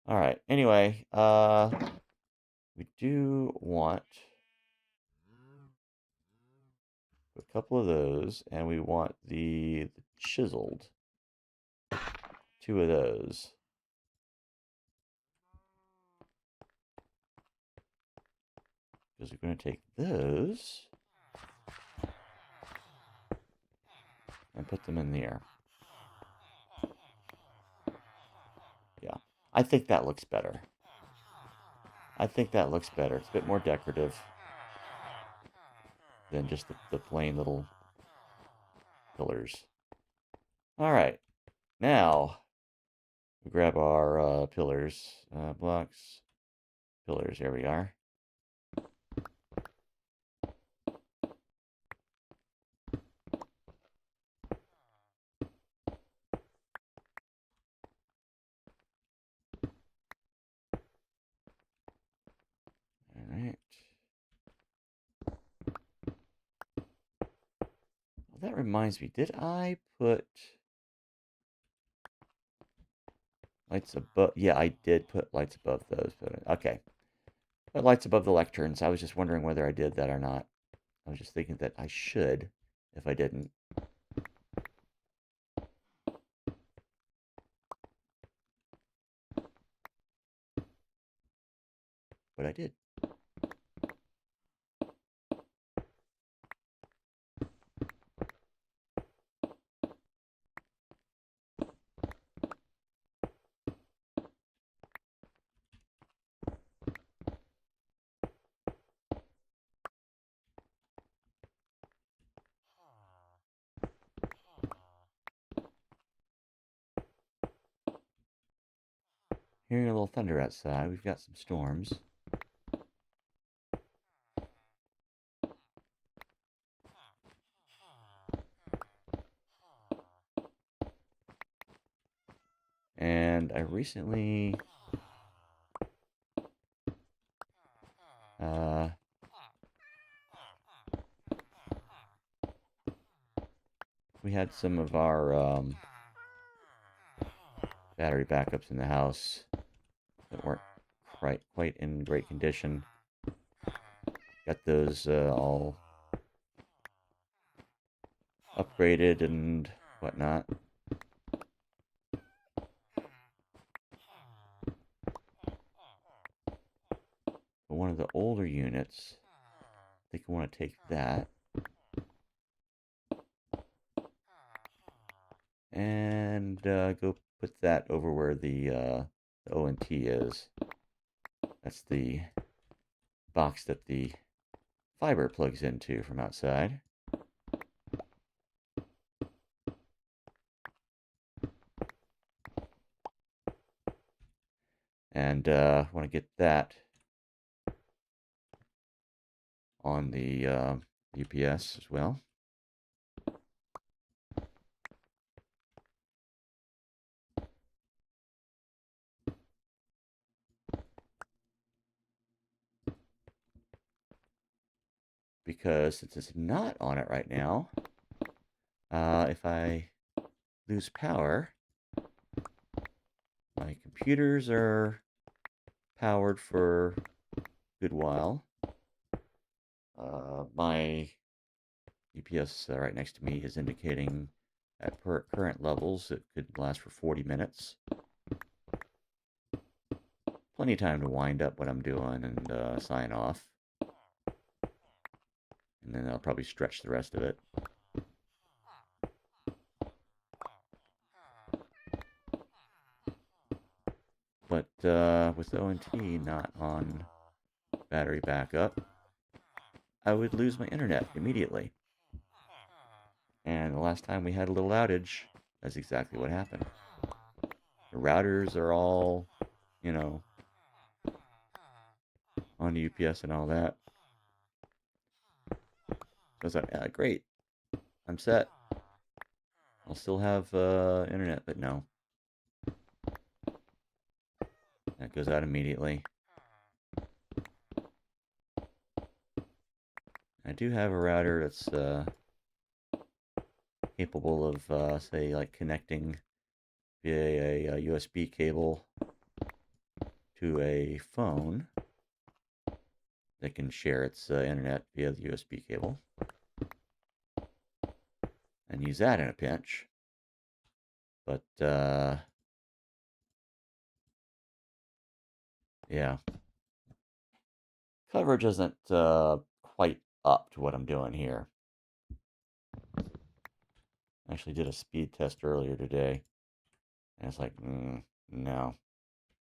All right. Anyway, we do want a couple of those, and we want the chiseled. 2 of those. Because we're going to take those and put them in there. Yeah. I think that looks better. It's a bit more decorative than just the plain little pillars. All right. Now, we grab our pillars, blocks, pillars. Here we are. All right. Well, that reminds me, did I put lights above? Yeah, I did put lights above those. Okay. Put lights above the lecterns. I was just wondering whether I did that or not. I was just thinking that I should if I didn't. But I did. Hearing a little thunder outside. We've got some storms. And I recently we had some of our battery backups in the house that weren't quite in great condition. Got those all upgraded and whatnot. But one of the older units, I think I want to take that and go put that over where the ONT is. That's the box that the fiber plugs into from outside. And I want to get that on the UPS as well. Because since it's not on it right now, if I lose power, my computers are powered for a good while. My UPS right next to me is indicating at current levels it could last for 40 minutes. Plenty of time to wind up what I'm doing and sign off. And then I'll probably stretch the rest of it. But with ONT not on battery backup, I would lose my internet immediately. And the last time we had a little outage, that's exactly what happened. The routers are all, you know, on the UPS and all that. So I was like, great, I'm set. I'll still have internet, but no. That goes out immediately. I do have a router that's capable of, say, like connecting via a USB cable to a phone that can share its internet via the USB cable and use that in a pinch. But, yeah. Coverage isn't quite up to what I'm doing here. I actually did a speed test earlier today, and it's like, no,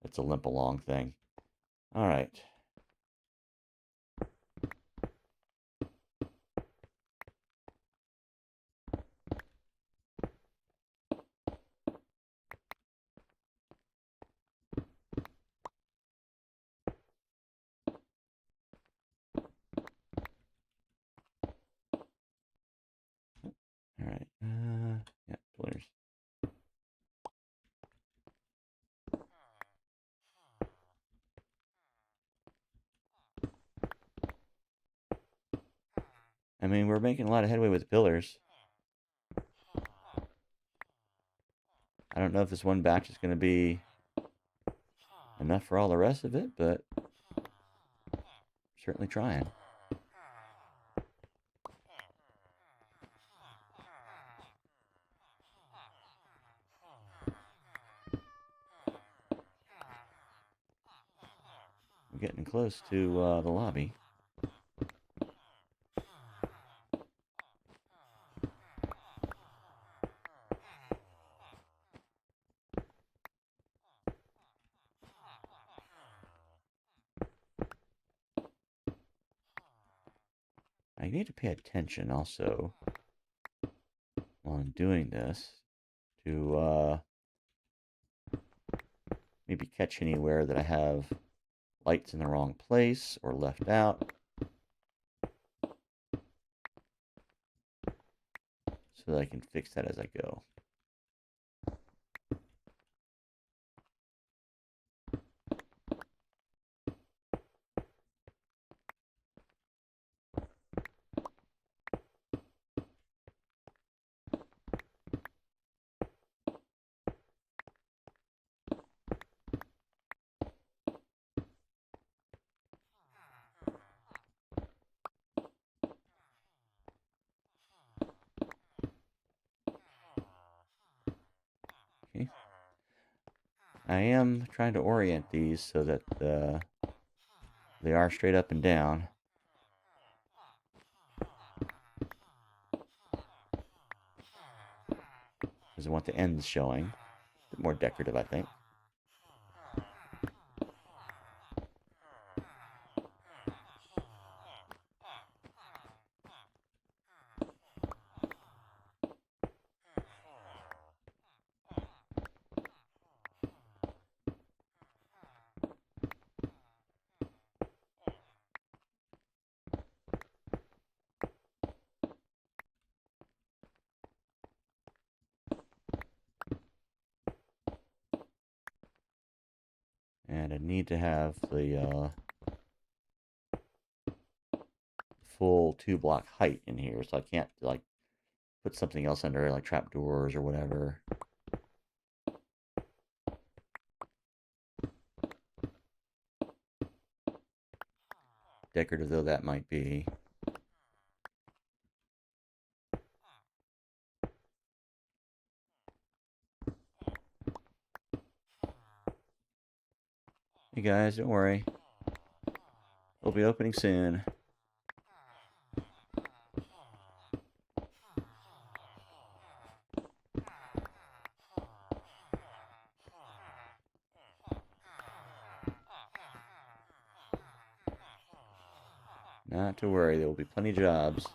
it's a limp along thing. All right. All right. Yeah, pillars. I mean, we're making a lot of headway with the pillars. I don't know if this one batch is going to be enough for all the rest of it, but certainly trying. We're getting close to the lobby. I need to pay attention also while I'm doing this to maybe catch anywhere that I have lights in the wrong place or left out, so that I can fix that as I go. Okay. I am trying to orient these so that they are straight up and down. Because I want the ends showing. A bit more decorative, I think. And I need to have the full 2-block height in here, so I can't like put something else under, like trapdoors or whatever. Decorative though that might be. Hey guys, don't worry. We'll be opening soon. Not to worry, there will be plenty of jobs.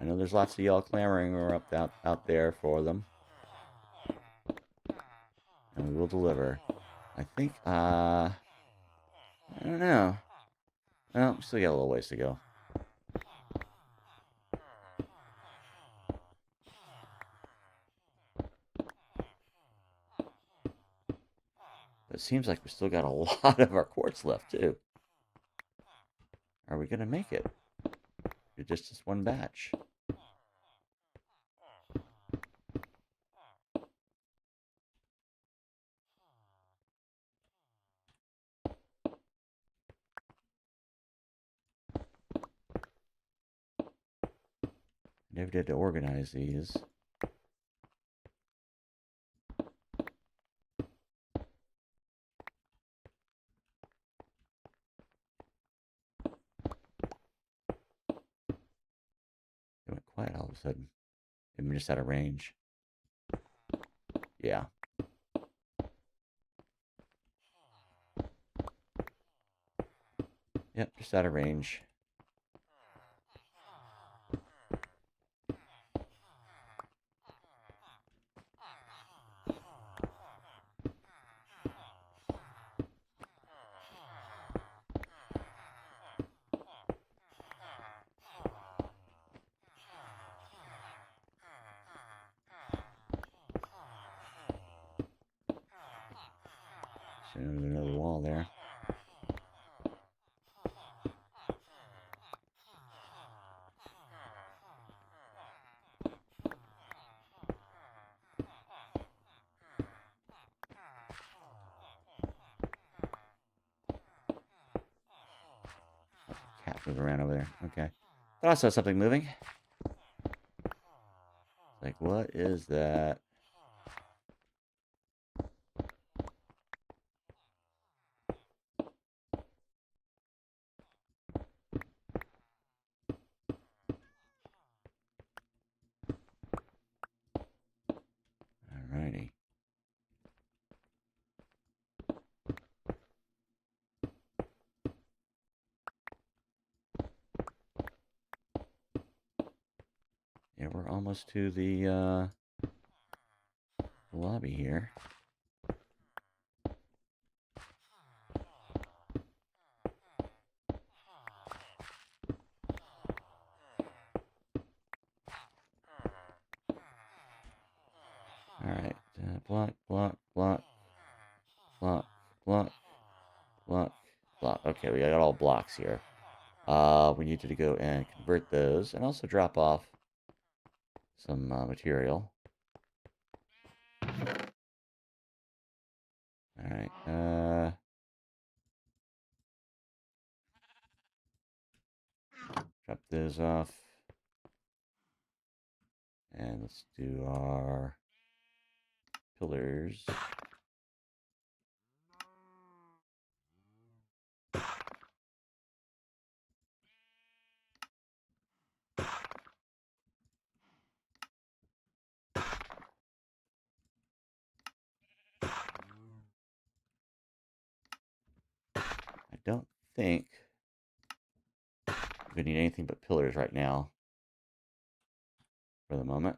I know there's lots of y'all clamoring or out there for them. And we will deliver. I think, I don't know. Well, we still got a little ways to go. But it seems like we still got a lot of our quartz left, too. Are we going to make it? Just this one batch. Never did to organize these. It went quiet all of a sudden. Maybe just out of range. Yeah. Yep, just out of range. So another wall there. Cat moving around over there. Okay. Thought I saw something moving. Like, what is that? Alrighty. Yeah, we're almost to the lobby here. Alright, block, block, block, block, block, block, block. Okay, we got all blocks here. We need to go and convert those and also drop off some material. Alright, drop those off. And let's do our pillars. I don't think we need anything but pillars right now for the moment.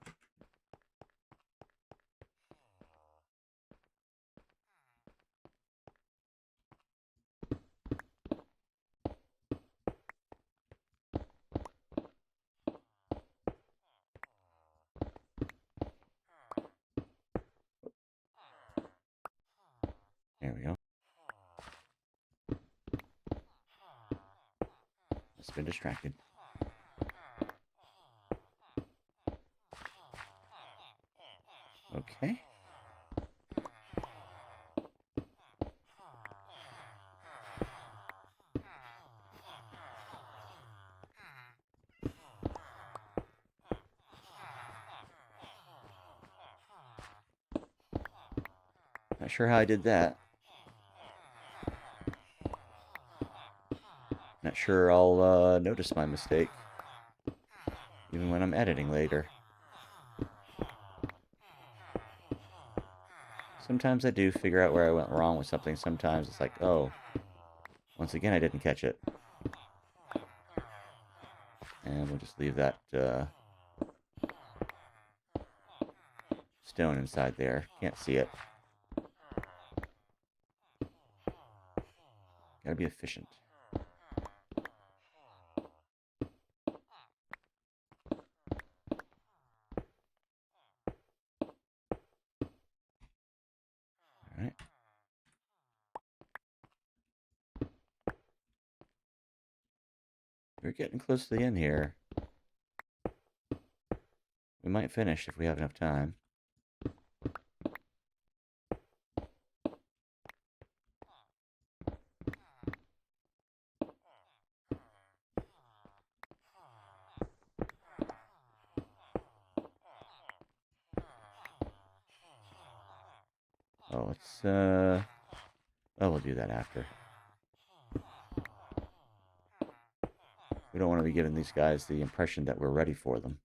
There we go. It's been distracted. Okay. Not sure how I did that. Not sure I'll notice my mistake, even when I'm editing later. Sometimes I do figure out where I went wrong with something. Sometimes it's like, oh, once again I didn't catch it. And we'll just leave that stone inside there. Can't see it. Gotta be efficient. Alright. We're getting close to the end here. We might finish if we have enough time. Oh, let's, oh, we'll do that after. We don't want to be giving these guys the impression that we're ready for them.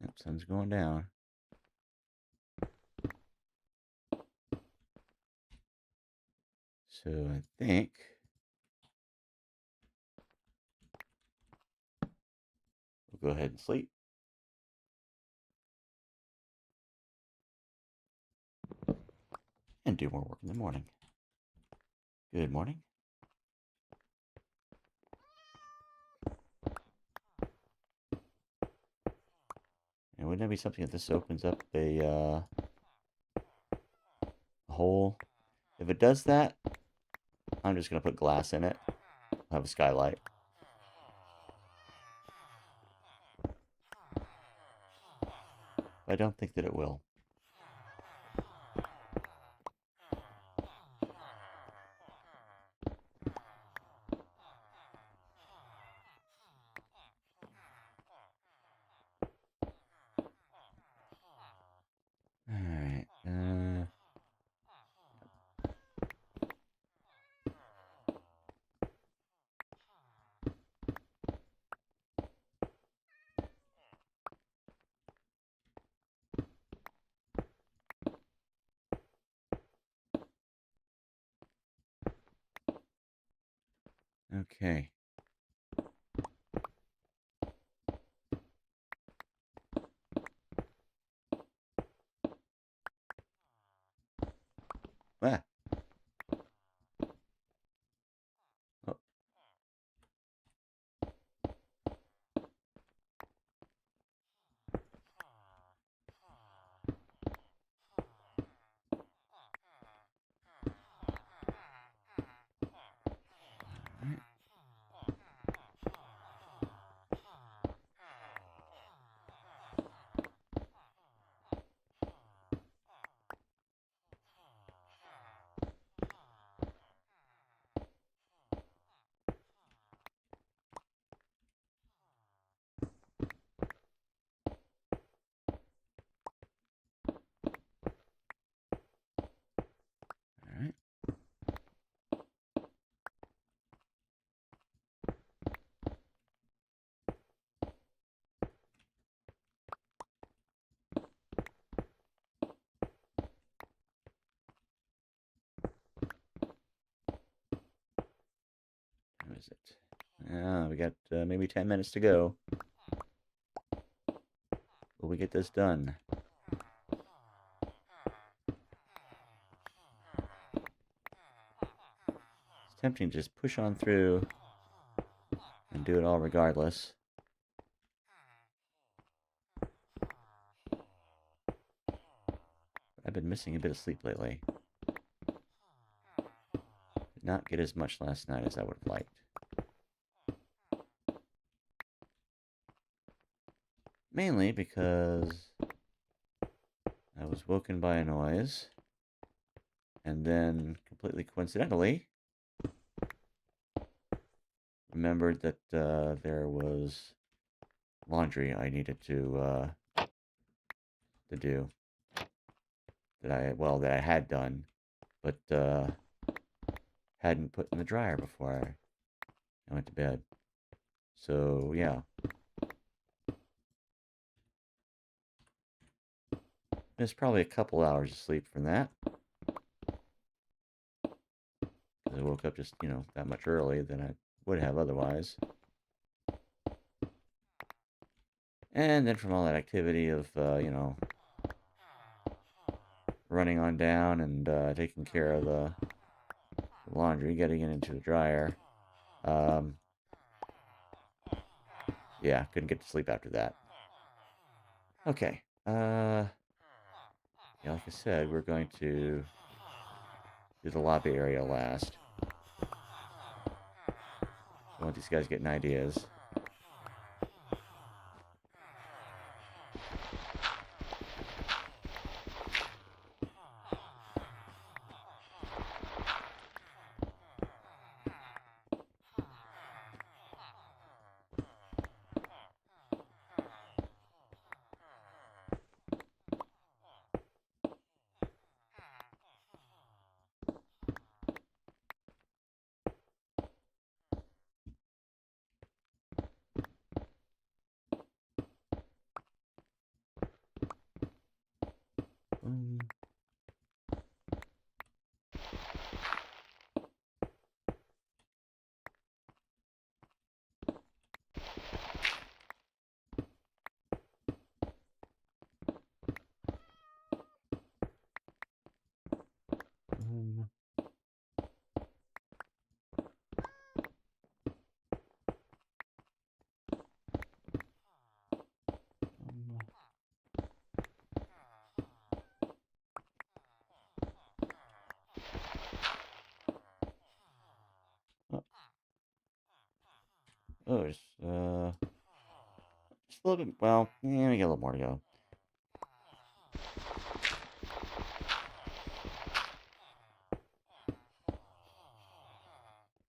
Yep, sun's going down. So I think we'll go ahead and sleep. And do more work in the morning. Good morning. And wouldn't that be something if this opens up a hole? If it does that, I'm just going to put glass in it. I'll have a skylight. But I don't think that it will. Alright, okay. Ah. Oh. Alright. Alright. What is it? We got maybe 10 minutes to go. Will we get this done? It's tempting to just push on through and do it all regardless. I've been missing a bit of sleep lately. Did not get as much last night as I would have liked. Mainly because I was woken by a noise, and then completely coincidentally remembered that there was laundry I needed to do that I had done, but hadn't put in the dryer before I went to bed. So yeah, missed probably a couple hours of sleep from that. Because I woke up just, that much early than I would have otherwise. And then from all that activity of, you know, running on down and taking care of the laundry, getting it into the dryer, yeah, couldn't get to sleep after that. Okay. Yeah, like I said, we're going to do the lobby area last. I want these guys getting ideas. Um, um, um, oh, oh, just a little bit. Well, yeah, we got a little more to go.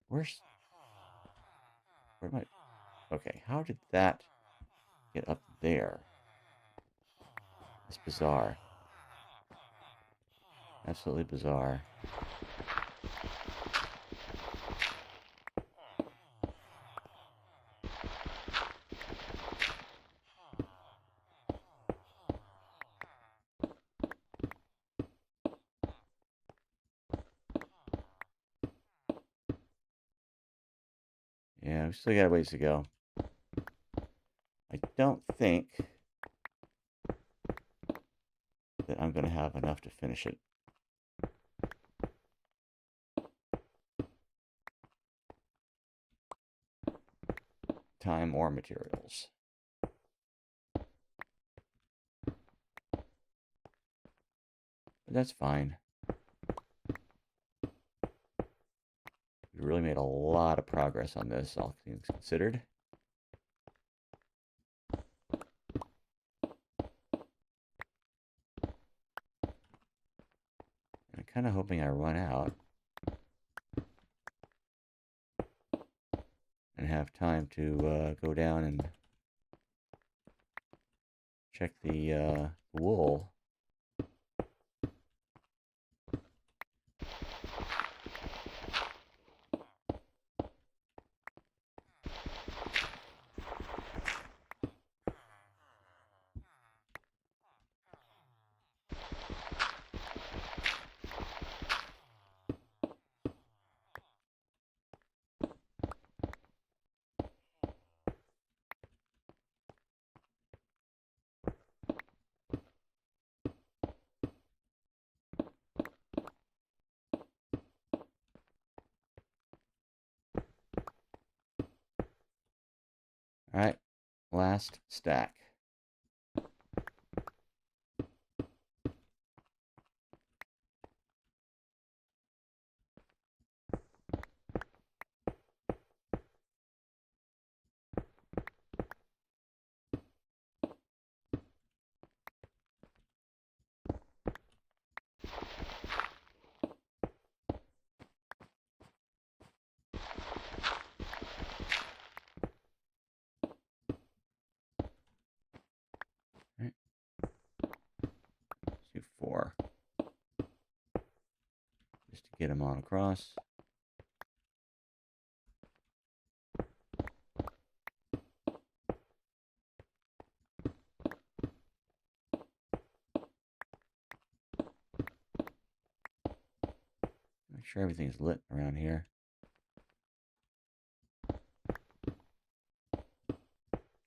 Where's where am I? Okay, how did that get up there? It's bizarre. Absolutely bizarre. Yeah, we still got a ways to go. I don't think that I'm going to have enough to finish it. Time or materials. But that's fine. We really made a lot of progress on this, all things considered. I'm kind of hoping I run out and have time to go down and check the wool. All right, last stack. All right, let's do 4. Just to get them on across. Make sure everything's lit around here.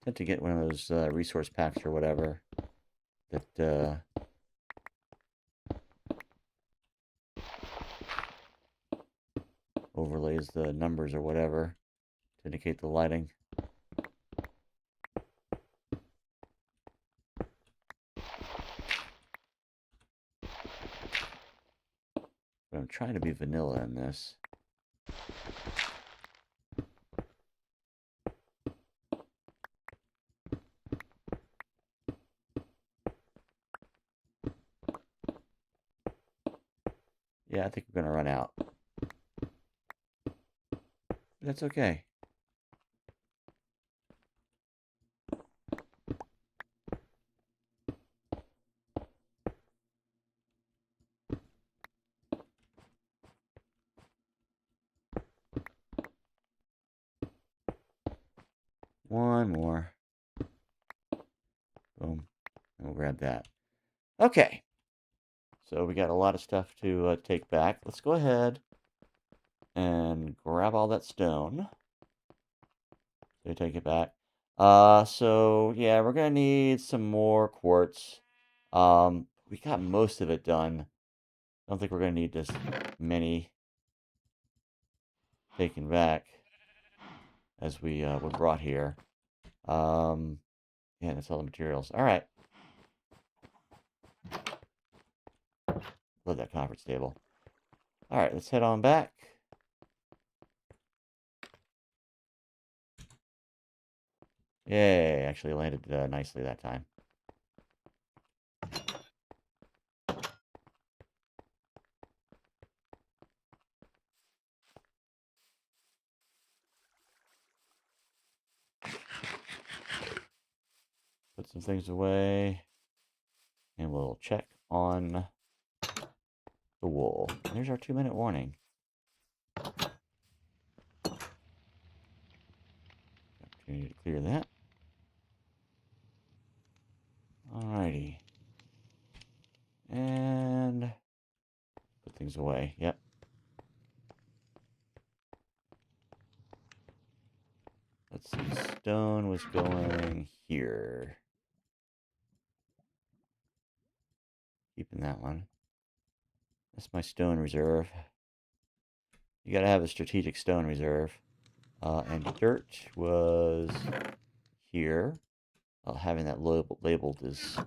Tend to get one of those resource packs or whatever that overlays the numbers or whatever to indicate the lighting. But I'm trying to be vanilla in this. Yeah, I think we're going to run out. That's okay. One more. Boom. And we'll grab that. Okay. So we got a lot of stuff to take back. Let's go ahead and grab all that stone. So take it back. So yeah, we're gonna need some more quartz. We got most of it done. I don't think we're gonna need this many taken back as we brought here. Yeah, that's all the materials. All right. Love that conference table. All right, let's head on back. Yay, actually landed nicely that time. Put some things away. And we'll check on the wool. There's our 2-minute warning. Opportunity to clear that. Alrighty. And put things away. Yep. Let's see. Stone was going here. Keeping that one. That's my stone reserve. You gotta have a strategic stone reserve. And dirt was here. Having that labeled is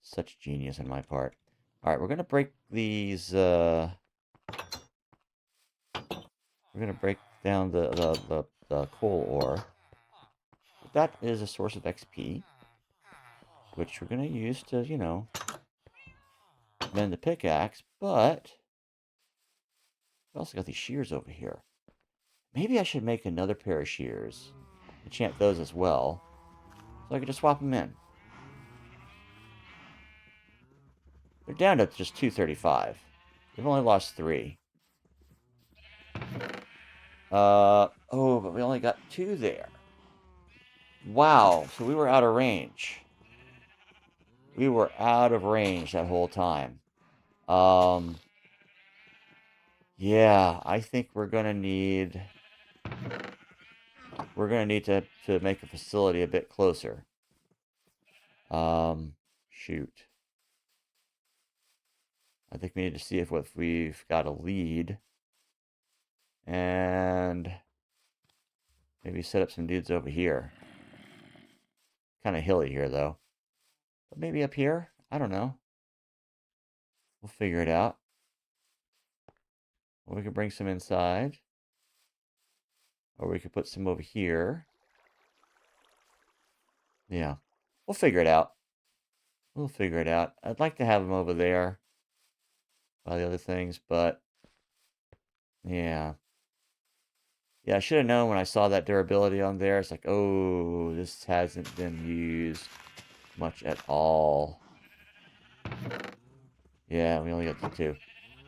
such genius on my part. Alright, we're gonna break these, we're gonna break down the coal ore. That is a source of XP, which we're gonna use to, you know, mend the pickaxe, but we also got these shears over here. Maybe I should make another pair of shears. Enchant those as well, so I can just swap them in. They're down to just 235. We've only lost 3. Oh, but we only got 2 there. Wow, so we were out of range. We were out of range that whole time. Yeah, I think we're gonna need to make a facility a bit closer. Shoot. I think we need to see if we've got a lead. And maybe set up some dudes over here. Kind of hilly here, though. But maybe up here? I don't know. We'll figure it out. Or we could bring some inside. Or we could put some over here. Yeah. We'll figure it out. We'll figure it out. I'd like to have them over there by the other things, but yeah. Yeah, I should have known when I saw that durability on there. It's like, oh, this hasn't been used much at all. Yeah, we only got the 2.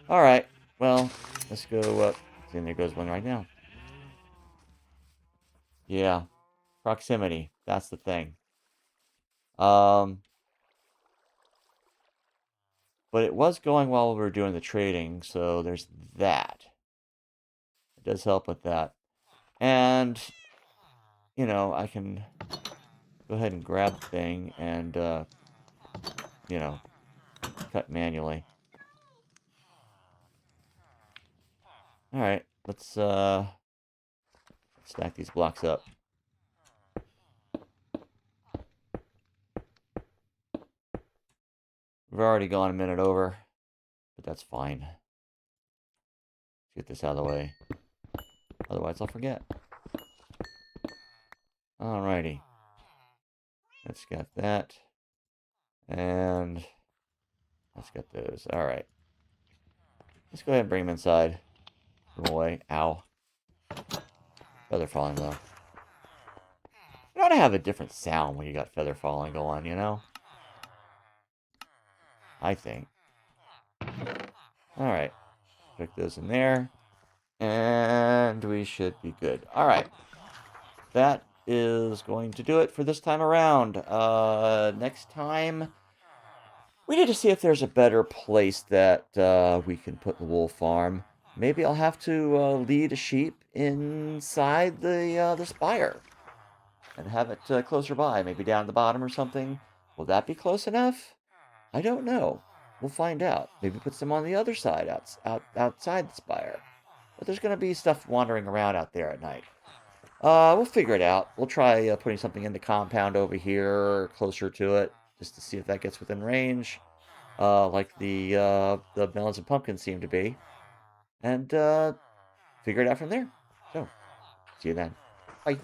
All right. Well, let's go up. And there goes one right now. Yeah. Proximity. That's the thing. But it was going while we were doing the trading, so there's that. It does help with that. And, you know, I can go ahead and grab the thing and, you know, cut manually. Alright, let's, stack these blocks up. We've already gone a minute over, but that's fine. Let's get this out of the way. Otherwise, I'll forget. Alrighty. Let's get that. And let's get those. Alright. Let's go ahead and bring them inside. Put them away. Ow. Feather falling, though. You ought to have a different sound when you got feather falling going, you know? I think. Alright. Put those in there. And we should be good. Alright. That is going to do it for this time around. Next time, we need to see if there's a better place that we can put the wool farm. Maybe I'll have to lead a sheep inside the spire and have it closer by, maybe down the bottom or something. Will that be close enough? I don't know. We'll find out. Maybe put some on the other side, outside the spire. But there's going to be stuff wandering around out there at night. We'll figure it out. We'll try putting something in the compound over here, closer to it, just to see if that gets within range. Like the melons and pumpkins seem to be. And figure it out from there. So, see you then. Bye.